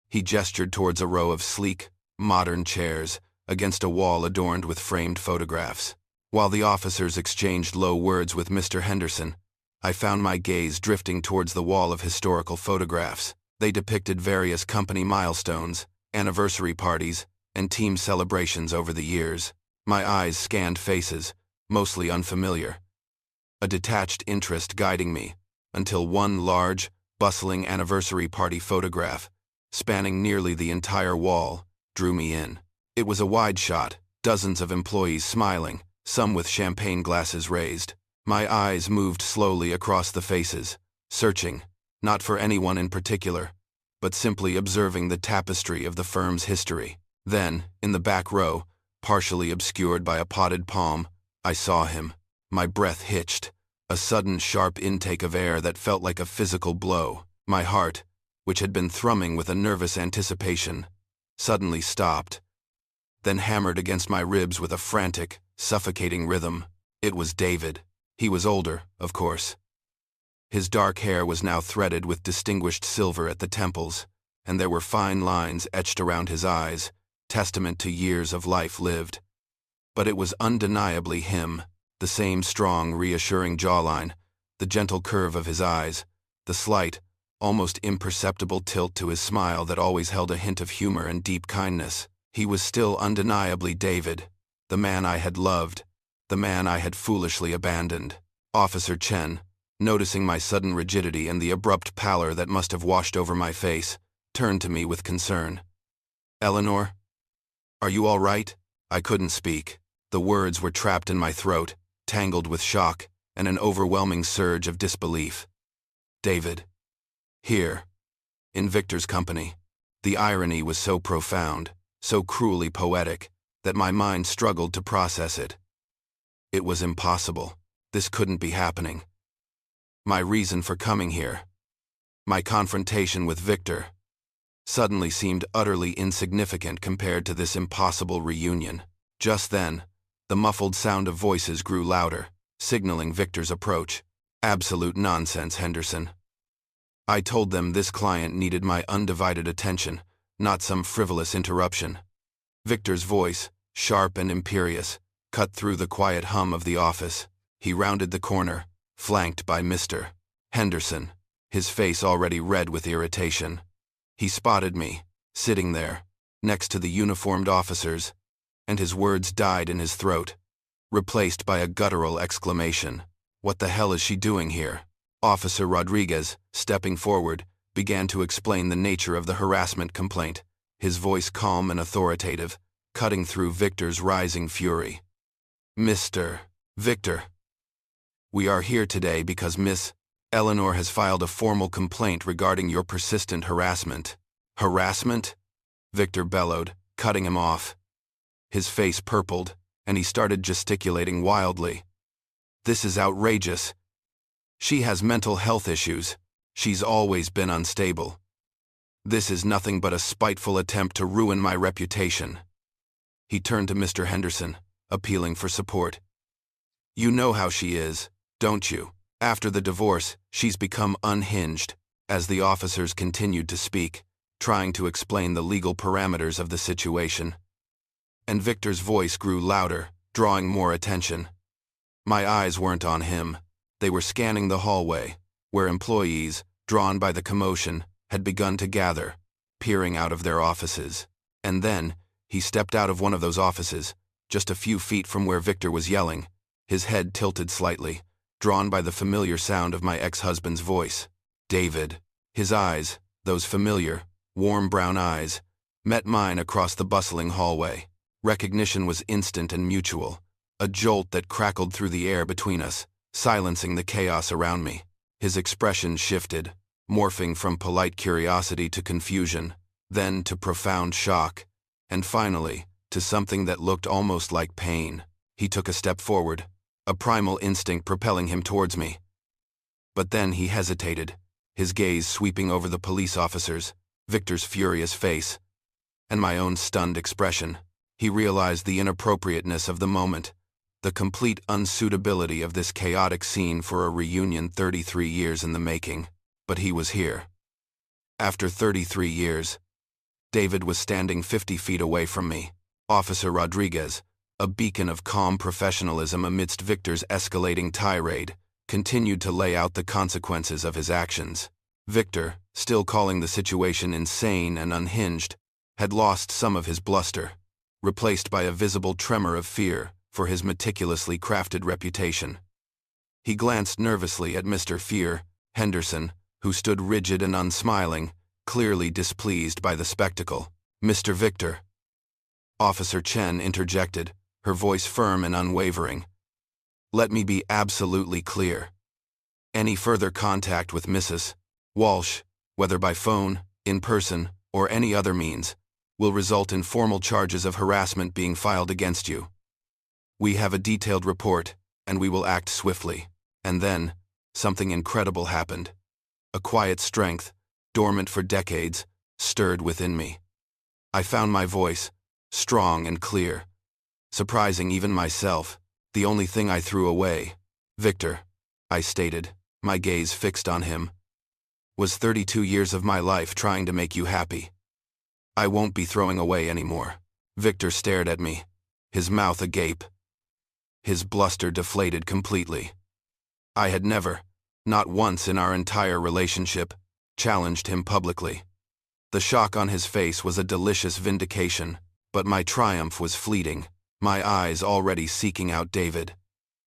He gestured towards a row of sleek, modern chairs against a wall adorned with framed photographs. While the officers exchanged low words with Mr. Henderson, I found my gaze drifting towards the wall of historical photographs. They depicted various company milestones, anniversary parties, and team celebrations over the years. My eyes scanned faces, mostly unfamiliar, a detached interest guiding me, until one large, bustling anniversary party photograph, spanning nearly the entire wall, drew me in. It was a wide shot, dozens of employees smiling, some with champagne glasses raised. My eyes moved slowly across the faces, searching, not for anyone in particular, but simply observing the tapestry of the firm's history. Then, in the back row, partially obscured by a potted palm, I saw him. My breath hitched, a sudden sharp intake of air that felt like a physical blow. My heart, which had been thrumming with a nervous anticipation, suddenly stopped, then hammered against my ribs with a frantic, suffocating rhythm. It was David. He was older, of course. His dark hair was now threaded with distinguished silver at the temples, and there were fine lines etched around his eyes, testament to years of life lived. But it was undeniably him, the same strong, reassuring jawline, the gentle curve of his eyes, the slight, almost imperceptible tilt to his smile that always held a hint of humor and deep kindness. He was still undeniably David, the man I had loved, the man I had foolishly abandoned. Officer Chen, noticing my sudden rigidity and the abrupt pallor that must have washed over my face, turned to me with concern. "Eleanor, are you all right?" I couldn't speak. The words were trapped in my throat, tangled with shock and an overwhelming surge of disbelief. David. Here. In Victor's company. The irony was so profound, so cruelly poetic, that my mind struggled to process it. It was impossible. This couldn't be happening. My reason for coming here, my confrontation with Victor, suddenly seemed utterly insignificant compared to this impossible reunion. Just then, the muffled sound of voices grew louder, signaling Victor's approach. Absolute nonsense, Henderson. I told them this client needed my undivided attention, not some frivolous interruption. Victor's voice, sharp and imperious, cut through the quiet hum of the office. He rounded the corner, flanked by Mr. Henderson, his face already red with irritation. He spotted me, sitting there, next to the uniformed officers, and his words died in his throat, replaced by a guttural exclamation. "What the hell is she doing here?" Officer Rodriguez, stepping forward, began to explain the nature of the harassment complaint, his voice calm and authoritative, cutting through Victor's rising fury. "Mr. Victor, we are here today because Miss Eleanor has filed a formal complaint regarding your persistent harassment." "Harassment?" Victor bellowed, cutting him off. His face purpled, and he started gesticulating wildly. "This is outrageous. She has mental health issues. She's always been unstable. This is nothing but a spiteful attempt to ruin my reputation." He turned to Mr. Henderson, appealing for support. "You know how she is, don't you? After the divorce, she's become unhinged." As the officers continued to speak, trying to explain the legal parameters of the situation, and Victor's voice grew louder, drawing more attention. My eyes weren't on him. They were scanning the hallway, where employees, drawn by the commotion, had begun to gather, peering out of their offices. And then, he stepped out of one of those offices, just a few feet from where Victor was yelling, his head tilted slightly, drawn by the familiar sound of my ex-husband's voice. "David." His eyes, those familiar, warm brown eyes, met mine across the bustling hallway. Recognition was instant and mutual, a jolt that crackled through the air between us, silencing the chaos around me. His expression shifted, morphing from polite curiosity to confusion, then to profound shock, and finally, to something that looked almost like pain. He took a step forward, a primal instinct propelling him towards me. But then he hesitated, his gaze sweeping over the police officers, Victor's furious face, and my own stunned expression. He realized the inappropriateness of the moment, the complete unsuitability of this chaotic scene for a reunion 33 years in the making. But he was here. After 33 years, David was standing 50 feet away from me. Officer Rodriguez, a beacon of calm professionalism amidst Victor's escalating tirade, continued to lay out the consequences of his actions. Victor, still calling the situation insane and unhinged, had lost some of his bluster, replaced by a visible tremor of fear for his meticulously crafted reputation. He glanced nervously at Mr. Henderson, who stood rigid and unsmiling, clearly displeased by the spectacle. "Mr. Victor." Officer Chen interjected, her voice firm and unwavering. "Let me be absolutely clear. Any further contact with Mrs. Walsh, whether by phone, in person, or any other means, will result in formal charges of harassment being filed against you. We have a detailed report, and we will act swiftly." And then, something incredible happened. A quiet strength, dormant for decades, stirred within me. I found my voice, strong and clear, surprising even myself, the only thing I threw away. "Victor," I stated, my gaze fixed on him, "was 32 years of my life trying to make you happy. I won't be throwing away anymore." Victor stared at me, his mouth agape. His bluster deflated completely. I had never, not once in our entire relationship, challenged him publicly. The shock on his face was a delicious vindication, but my triumph was fleeting, my eyes already seeking out David.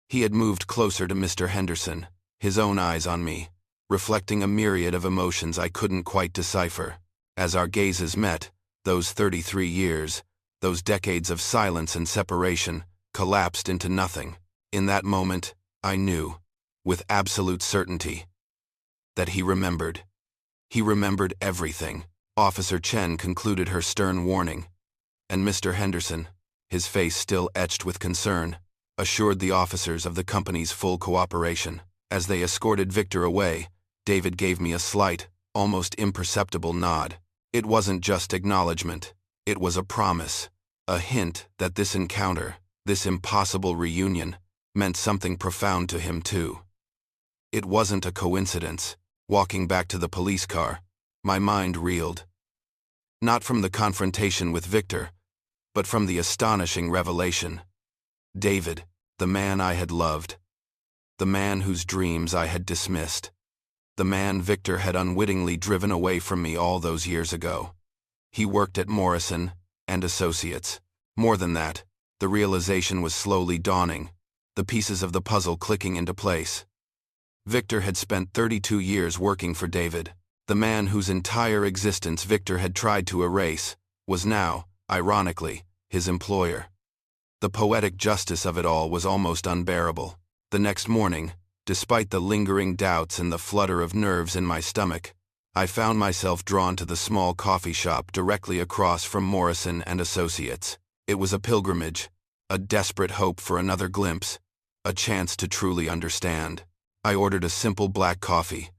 He had moved closer to Mr. Henderson, his own eyes on me, reflecting a myriad of emotions I couldn't quite decipher. As our gazes met, those 33 years, those decades of silence and separation, collapsed into nothing. In that moment, I knew, with absolute certainty, that he remembered. He remembered everything. Officer Chen concluded her stern warning, and Mr. Henderson, his face still etched with concern, assured the officers of the company's full cooperation. As they escorted Victor away, David gave me a slight, almost imperceptible nod. It wasn't just acknowledgement. It was a promise, a hint that this encounter, this impossible reunion, meant something profound to him too. It wasn't a coincidence. Walking back to the police car, my mind reeled. Not from the confrontation with Victor, but from the astonishing revelation. David, the man I had loved. The man whose dreams I had dismissed. The man Victor had unwittingly driven away from me all those years ago. He worked at Morrison and Associates. More than that, the realization was slowly dawning, the pieces of the puzzle clicking into place. Victor had spent 32 years working for David. The man whose entire existence Victor had tried to erase was now, ironically, his employer. The poetic justice of it all was almost unbearable. The next morning, despite the lingering doubts and the flutter of nerves in my stomach, I found myself drawn to the small coffee shop directly across from Morrison and Associates. It was a pilgrimage, a desperate hope for another glimpse, a chance to truly understand. I ordered a simple black coffee,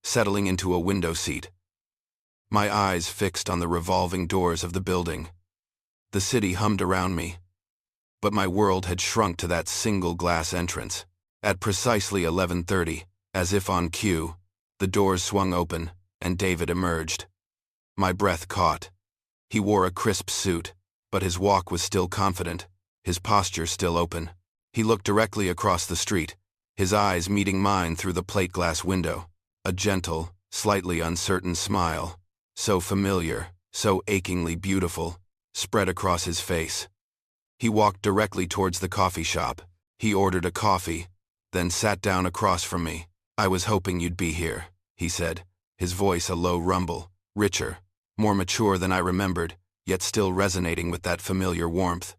settling into a window seat, my eyes fixed on the revolving doors of the building. The city hummed around me, but my world had shrunk to that single glass entrance. At precisely 11:30, as if on cue, the doors swung open, and David emerged. My breath caught. He wore a crisp suit, but his walk was still confident, his posture still open. He looked directly across the street, his eyes meeting mine through the plate glass window. A gentle, slightly uncertain smile, so familiar, so achingly beautiful, spread across his face. He walked directly towards the coffee shop. He ordered a coffee, then sat down across from me. "I was hoping you'd be here," he said, his voice a low rumble, richer, more mature than I remembered, yet still resonating with that familiar warmth.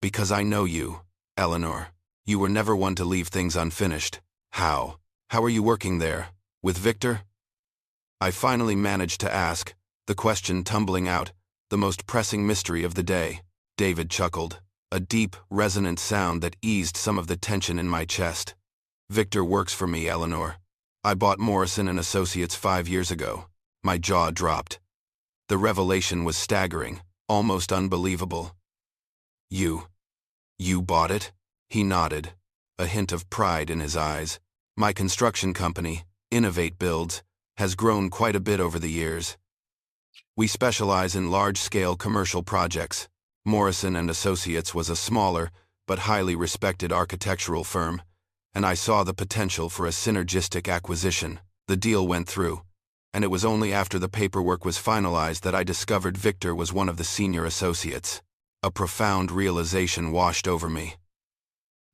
"Because I know you, Eleanor. You were never one to leave things unfinished. How are you working there? With Victor?" I finally managed to ask, the question tumbling out, the most pressing mystery of the day. David chuckled, a deep, resonant sound that eased some of the tension in my chest. "Victor works for me, Eleanor. I bought Morrison and Associates 5 years ago." My jaw dropped. The revelation was staggering, almost unbelievable. You bought it?" He nodded, a hint of pride in his eyes. "My construction company, Innovate Builds, has grown quite a bit over the years. We specialize in large-scale commercial projects. Morrison and Associates was a smaller, but highly respected architectural firm, and I saw the potential for a synergistic acquisition. The deal went through, and it was only after the paperwork was finalized that I discovered Victor was one of the senior associates. A profound realization washed over me.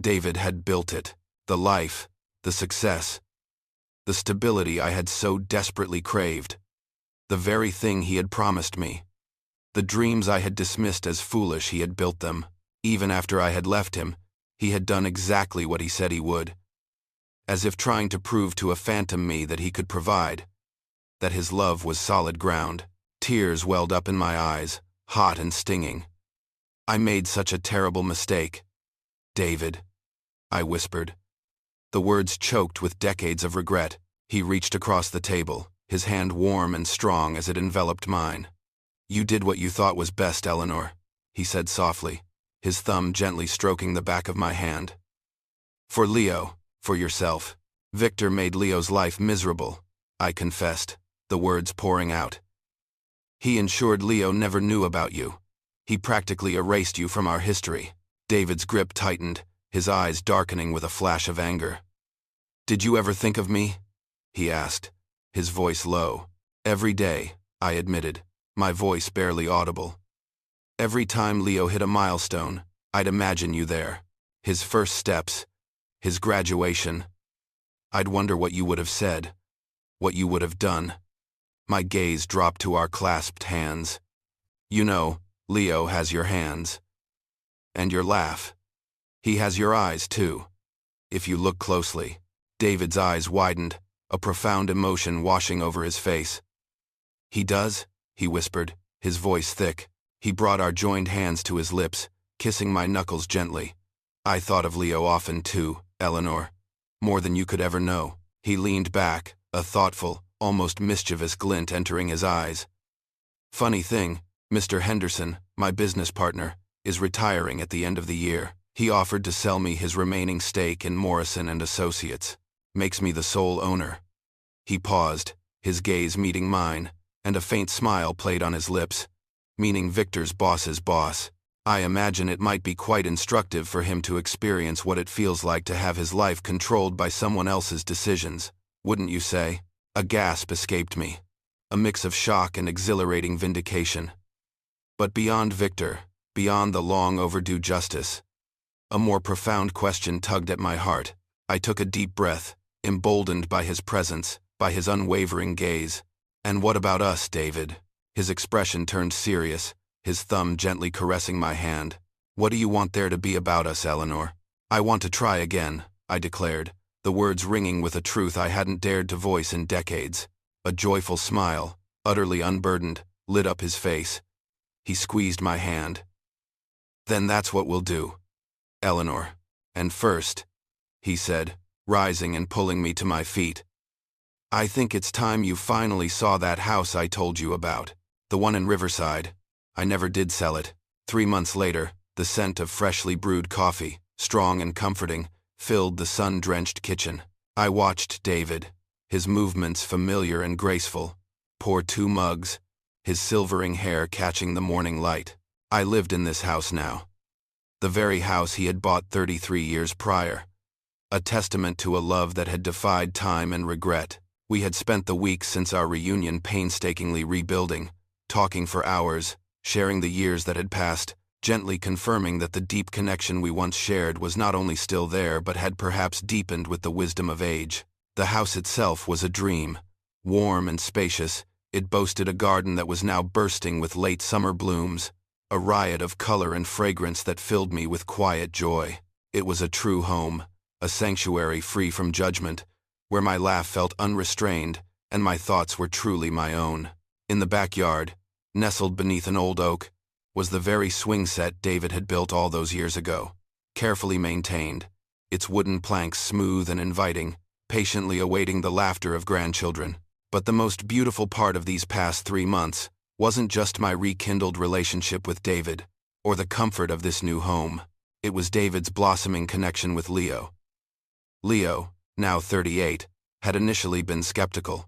David had built it, the life, the success, the stability I had so desperately craved. The very thing he had promised me. The dreams I had dismissed as foolish, he had built them. Even after I had left him, he had done exactly what he said he would. As if trying to prove to a phantom me that he could provide, that his love was solid ground. Tears welled up in my eyes, hot and stinging. "I made such a terrible mistake. David," I whispered. The words choked with decades of regret. He reached across the table, his hand warm and strong as it enveloped mine. "You did what you thought was best, Eleanor," he said softly, his thumb gently stroking the back of my hand. "For Leo, for yourself. Victor made Leo's life miserable," I confessed, the words pouring out. "He ensured Leo never knew about you. He practically erased you from our history." David's grip tightened, his eyes darkening with a flash of anger. "Did you ever think of me?" he asked, his voice low. "Every day," I admitted, my voice barely audible. "Every time Leo hit a milestone, I'd imagine you there. His first steps, his graduation. I'd wonder what you would have said, what you would have done." My gaze dropped to our clasped hands. "You know, Leo has your hands. And your laugh. He has your eyes, too. If you look closely." David's eyes widened, a profound emotion washing over his face. "He does?" he whispered, his voice thick. He brought our joined hands to his lips, kissing my knuckles gently. I thought of Leo often too, Eleanor. More than you could ever know. He leaned back, a thoughtful, almost mischievous glint entering his eyes. Funny thing, Mr. Henderson, my business partner, is retiring at the end of the year. He offered to sell me his remaining stake in Morrison and Associates. Makes me the sole owner. He paused, his gaze meeting mine, and a faint smile played on his lips, meaning Victor's boss's boss. I imagine it might be quite instructive for him to experience what it feels like to have his life controlled by someone else's decisions, wouldn't you say? A gasp escaped me, a mix of shock and exhilarating vindication. But beyond Victor, beyond the long overdue justice, a more profound question tugged at my heart. I took a deep breath, emboldened by his presence, by his unwavering gaze. And what about us, David? His expression turned serious, his thumb gently caressing my hand. What do you want there to be about us, Eleanor? I want to try again, I declared, the words ringing with a truth I hadn't dared to voice in decades. A joyful smile, utterly unburdened, lit up his face. He squeezed my hand. Then that's what we'll do, Eleanor. And first, he said, rising and pulling me to my feet, I think it's time you finally saw that house I told you about, the one in Riverside. I never did sell it. 3 months later, the scent of freshly brewed coffee, strong and comforting, filled the sun-drenched kitchen. I watched David, his movements familiar and graceful, pour 2 mugs, his silvering hair catching the morning light. I lived in this house now. The very house he had bought 33 years prior. A testament to a love that had defied time and regret. We had spent the weeks since our reunion painstakingly rebuilding, talking for hours, sharing the years that had passed, gently confirming that the deep connection we once shared was not only still there but had perhaps deepened with the wisdom of age. The house itself was a dream. Warm and spacious, it boasted a garden that was now bursting with late summer blooms, a riot of color and fragrance that filled me with quiet joy. It was a true home, a sanctuary free from judgment, where my laugh felt unrestrained and my thoughts were truly my own. In the backyard, nestled beneath an old oak, was the very swing set David had built all those years ago, carefully maintained, its wooden planks smooth and inviting, patiently awaiting the laughter of grandchildren. But the most beautiful part of these past 3 months wasn't just my rekindled relationship with David, or the comfort of this new home. It was David's blossoming connection with Leo. Leo, now 38, had initially been skeptical,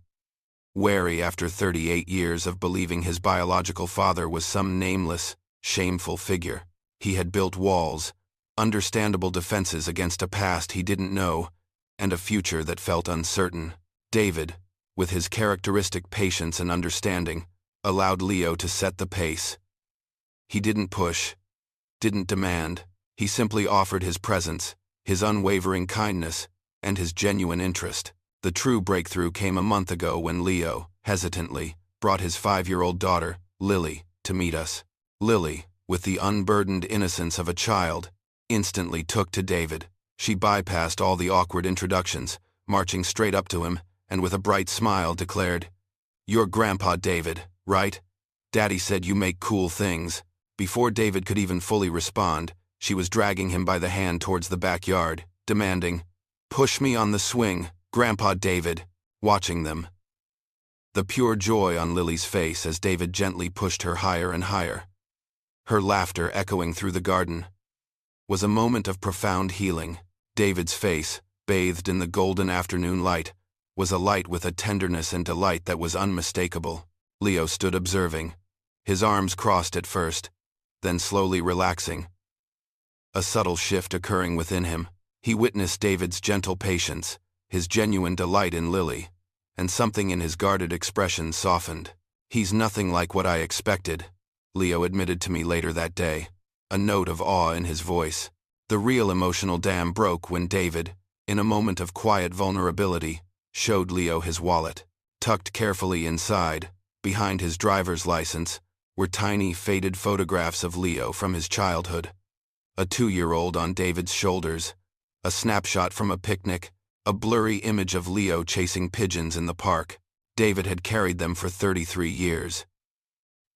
wary after 38 years of believing his biological father was some nameless, shameful figure. He had built walls, understandable defenses against a past he didn't know, and a future that felt uncertain. David, with his characteristic patience and understanding, allowed Leo to set the pace. He didn't push, didn't demand, he simply offered his presence, his unwavering kindness, and his genuine interest. The true breakthrough came a month ago when Leo, hesitantly, brought his 5-year-old daughter, Lily, to meet us. Lily, with the unburdened innocence of a child, instantly took to David. She bypassed all the awkward introductions, marching straight up to him, and with a bright smile declared, "You're Grandpa David, right? Daddy said you make cool things." Before David could even fully respond, she was dragging him by the hand towards the backyard, demanding, "Push me on the swing, Grandpa David." Watching them, the pure joy on Lily's face as David gently pushed her higher and higher, her laughter echoing through the garden, was a moment of profound healing. David's face, bathed in the golden afternoon light, was alight with a tenderness and delight that was unmistakable. Leo stood observing, his arms crossed at first, then slowly relaxing, a subtle shift occurring within him. He witnessed David's gentle patience, his genuine delight in Lily, and something in his guarded expression softened. "He's nothing like what I expected," Leo admitted to me later that day, a note of awe in his voice. The real emotional dam broke when David, in a moment of quiet vulnerability, showed Leo his wallet. Tucked carefully inside, behind his driver's license, were tiny, faded photographs of Leo from his childhood. A 2-year-old on David's shoulders, a snapshot from a picnic, a blurry image of Leo chasing pigeons in the park. David had carried them for 33 years.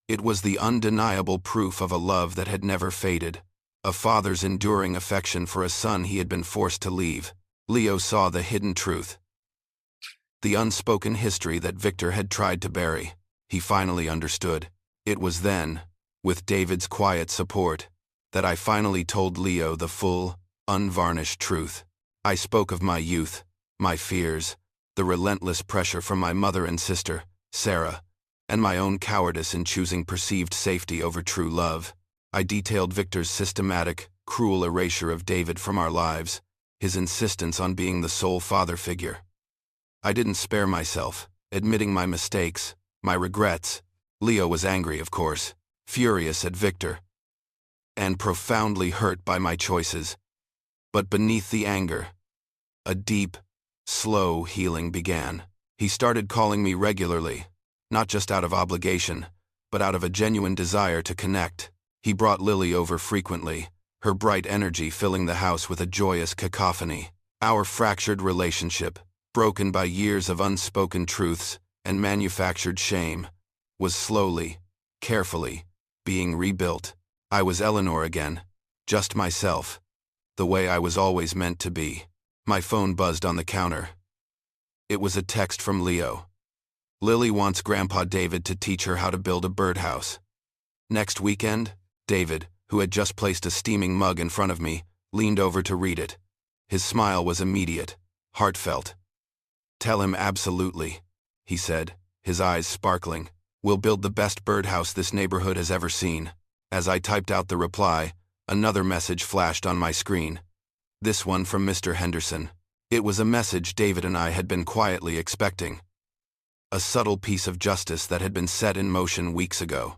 It was the undeniable proof of a love that had never faded, a father's enduring affection for a son he had been forced to leave. Leo saw the hidden truth, the unspoken history that Victor had tried to bury. He finally understood. It was then, with David's quiet support, that I finally told Leo the full, unvarnished truth. I spoke of my youth, my fears, the relentless pressure from my mother and sister, Sarah, and my own cowardice in choosing perceived safety over true love. I detailed Victor's systematic, cruel erasure of David from our lives, his insistence on being the sole father figure. I didn't spare myself, admitting my mistakes, my regrets. Leo was angry, of course, furious at Victor, and profoundly hurt by my choices. But beneath the anger, a deep, slow healing began. He started calling me regularly, not just out of obligation, but out of a genuine desire to connect. He brought Lily over frequently, her bright energy filling the house with a joyous cacophony. Our fractured relationship, broken by years of unspoken truths and manufactured shame, was slowly, carefully, being rebuilt. I was Eleanor again, just myself, the way I was always meant to be. My phone buzzed on the counter. It was a text from Leo. Lily wants Grandpa David to teach her how to build a birdhouse. Next weekend, David, who had just placed a steaming mug in front of me, leaned over to read it. His smile was immediate, heartfelt. "Tell him absolutely," he said, his eyes sparkling. "We'll build the best birdhouse this neighborhood has ever seen." As I typed out the reply, another message flashed on my screen. This one from Mr. Henderson. It was a message David and I had been quietly expecting. A subtle piece of justice that had been set in motion weeks ago.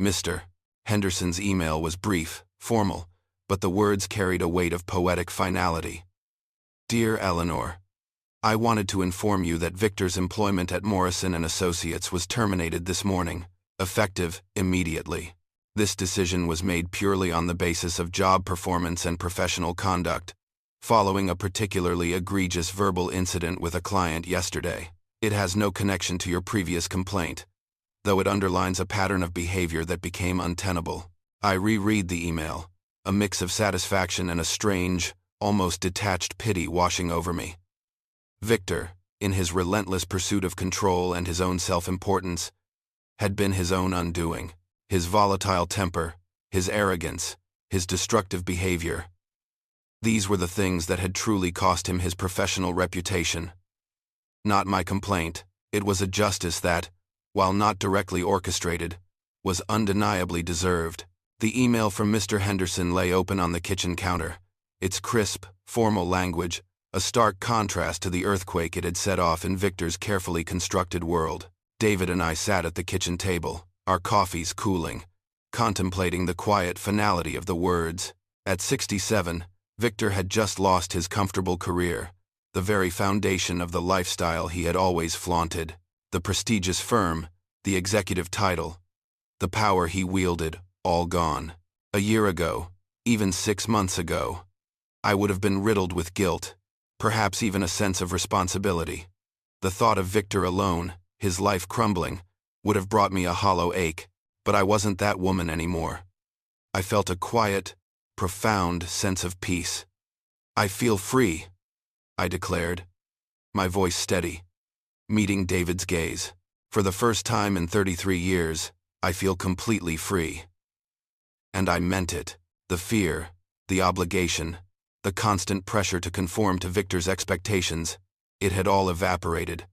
Mr. Henderson's email was brief, formal, but the words carried a weight of poetic finality. "Dear Eleanor, I wanted to inform you that Victor's employment at Morrison & Associates was terminated this morning, effective immediately. This decision was made purely on the basis of job performance and professional conduct, following a particularly egregious verbal incident with a client yesterday. It has no connection to your previous complaint, though it underlines a pattern of behavior that became untenable." I reread the email, a mix of satisfaction and a strange, almost detached pity washing over me. Victor, in his relentless pursuit of control and his own self-importance, had been his own undoing. His volatile temper, his arrogance, his destructive behavior. These were the things that had truly cost him his professional reputation. Not my complaint. It was a justice that, while not directly orchestrated, was undeniably deserved. The email from Mr. Henderson lay open on the kitchen counter, its crisp, formal language, a stark contrast to the earthquake it had set off in Victor's carefully constructed world. David and I sat at the kitchen table, our coffees cooling, contemplating the quiet finality of the words. At 67, Victor had just lost his comfortable career, the very foundation of the lifestyle he had always flaunted, the prestigious firm, the executive title, the power he wielded, all gone. A year ago, even 6 months ago, I would have been riddled with guilt, perhaps even a sense of responsibility. The thought of Victor alone, his life crumbling, would have brought me a hollow ache, but I wasn't that woman anymore. I felt a quiet, profound sense of peace. "I feel free," I declared, my voice steady, meeting David's gaze. "For the first time in 33 years, I feel completely free." And I meant it. The fear, the obligation, the constant pressure to conform to Victor's expectations, it had all evaporated,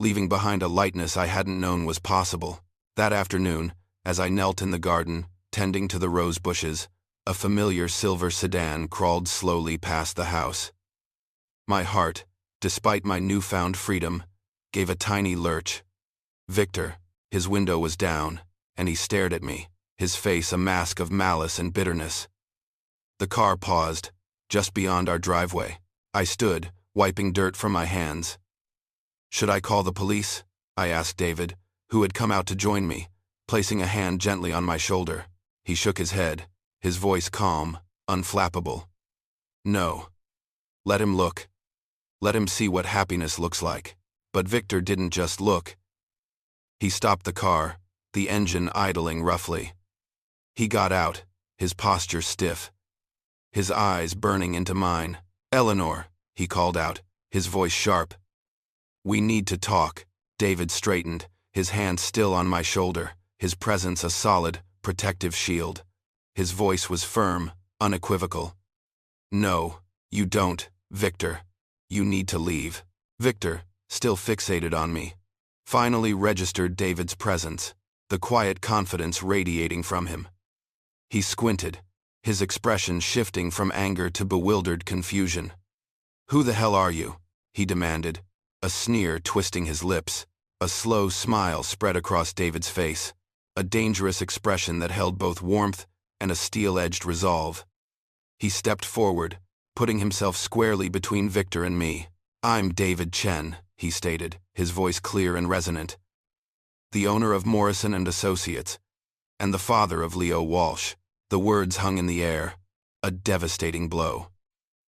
leaving behind a lightness I hadn't known was possible. That afternoon, as I knelt in the garden, tending to the rose bushes, a familiar silver sedan crawled slowly past the house. My heart, despite my newfound freedom, gave a tiny lurch. Victor, his window was down, and he stared at me, his face a mask of malice and bitterness. The car paused, just beyond our driveway. I stood, wiping dirt from my hands. "Should I call the police?" I asked David, who had come out to join me, placing a hand gently on my shoulder. He shook his head, his voice calm, unflappable. "No. Let him look. Let him see what happiness looks like." But Victor didn't just look. He stopped the car, the engine idling roughly. He got out, his posture stiff, his eyes burning into mine. "Eleanor," he called out, his voice sharp. "We need to talk." David straightened, his hand still on my shoulder, his presence a solid, protective shield. His voice was firm, unequivocal. "No, you don't, Victor. You need to leave." Victor, still fixated on me, finally registered David's presence, the quiet confidence radiating from him. He squinted, his expression shifting from anger to bewildered confusion. "Who the hell are you?" he demanded, a sneer twisting his lips. A slow smile spread across David's face, a dangerous expression that held both warmth and a steel-edged resolve. He stepped forward, putting himself squarely between Victor and me. "I'm David Chen," he stated, his voice clear and resonant. "The owner of Morrison & Associates, and the father of Leo Walsh." The words hung in the air, a devastating blow.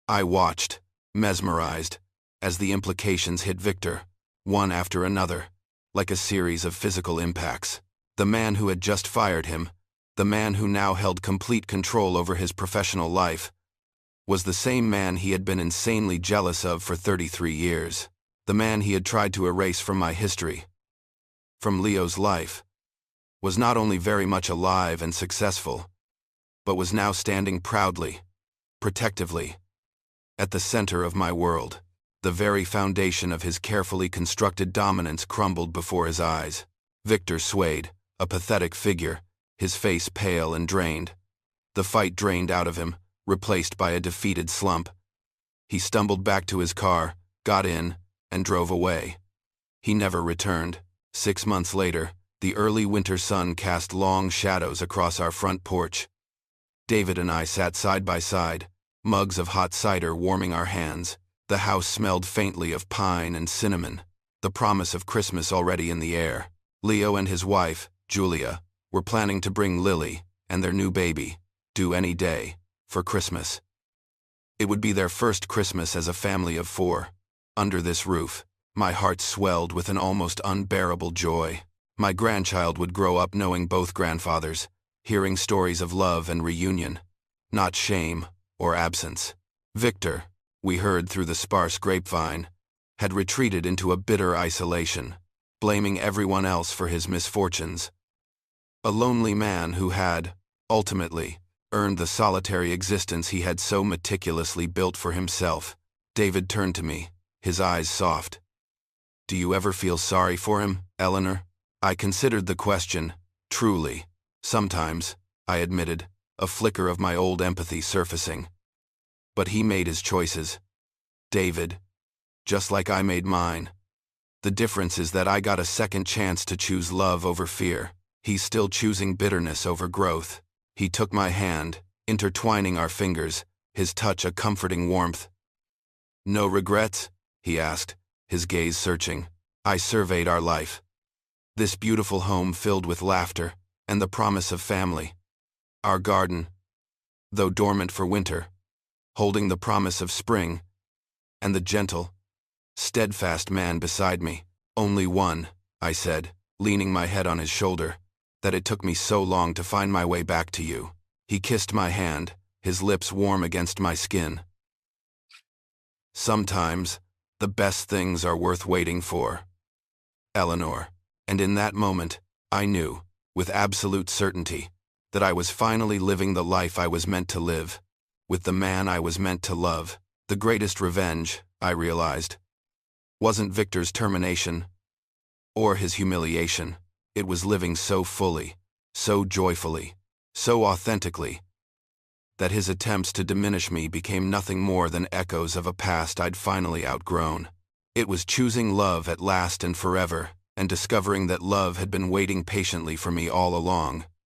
I watched, mesmerized, as the implications hit Victor, one after another, like a series of physical impacts. The man who had just fired him, the man who now held complete control over his professional life, was the same man he had been insanely jealous of for 33 years. The man he had tried to erase from my history, from Leo's life, was not only very much alive and successful, but was now standing proudly, protectively, at the center of my world. The very foundation of his carefully constructed dominance crumbled before his eyes. Victor swayed, a pathetic figure, his face pale and drained. The fight drained out of him, replaced by a defeated slump. He stumbled back to his car, got in, and drove away. He never returned. 6 months later, the early winter sun cast long shadows across our front porch. David and I sat side by side, mugs of hot cider warming our hands. The house smelled faintly of pine and cinnamon, the promise of Christmas already in the air. Leo and his wife, Julia, were planning to bring Lily and their new baby, due any day, for Christmas. It would be their first Christmas as a family of 4. Under this roof, my heart swelled with an almost unbearable joy. My grandchild would grow up knowing both grandfathers, hearing stories of love and reunion, not shame or absence. Victor, we heard through the sparse grapevine, had retreated into a bitter isolation, blaming everyone else for his misfortunes. A lonely man who had, ultimately, earned the solitary existence he had so meticulously built for himself. David turned to me, his eyes soft. "Do you ever feel sorry for him, Eleanor?" I considered the question, truly. "Sometimes," I admitted, a flicker of my old empathy surfacing. "But he made his choices, David, just like I made mine. The difference is that I got a second chance to choose love over fear. He's still choosing bitterness over growth." He took my hand, intertwining our fingers, his touch a comforting warmth. "No regrets?" he asked, his gaze searching. I surveyed our life. This beautiful home filled with laughter and the promise of family. Our garden, though dormant for winter, holding the promise of spring, and the gentle, steadfast man beside me. "Only one," I said, leaning my head on his shoulder, "that it took me so long to find my way back to you." He kissed my hand, his lips warm against my skin. "Sometimes, the best things are worth waiting for, Eleanor." And in that moment, I knew, with absolute certainty, that I was finally living the life I was meant to live, with the man I was meant to love. The greatest revenge, I realized, wasn't Victor's termination, or his humiliation. It was living so fully, so joyfully, so authentically, that his attempts to diminish me became nothing more than echoes of a past I'd finally outgrown. It was choosing love at last and forever, and discovering that love had been waiting patiently for me all along.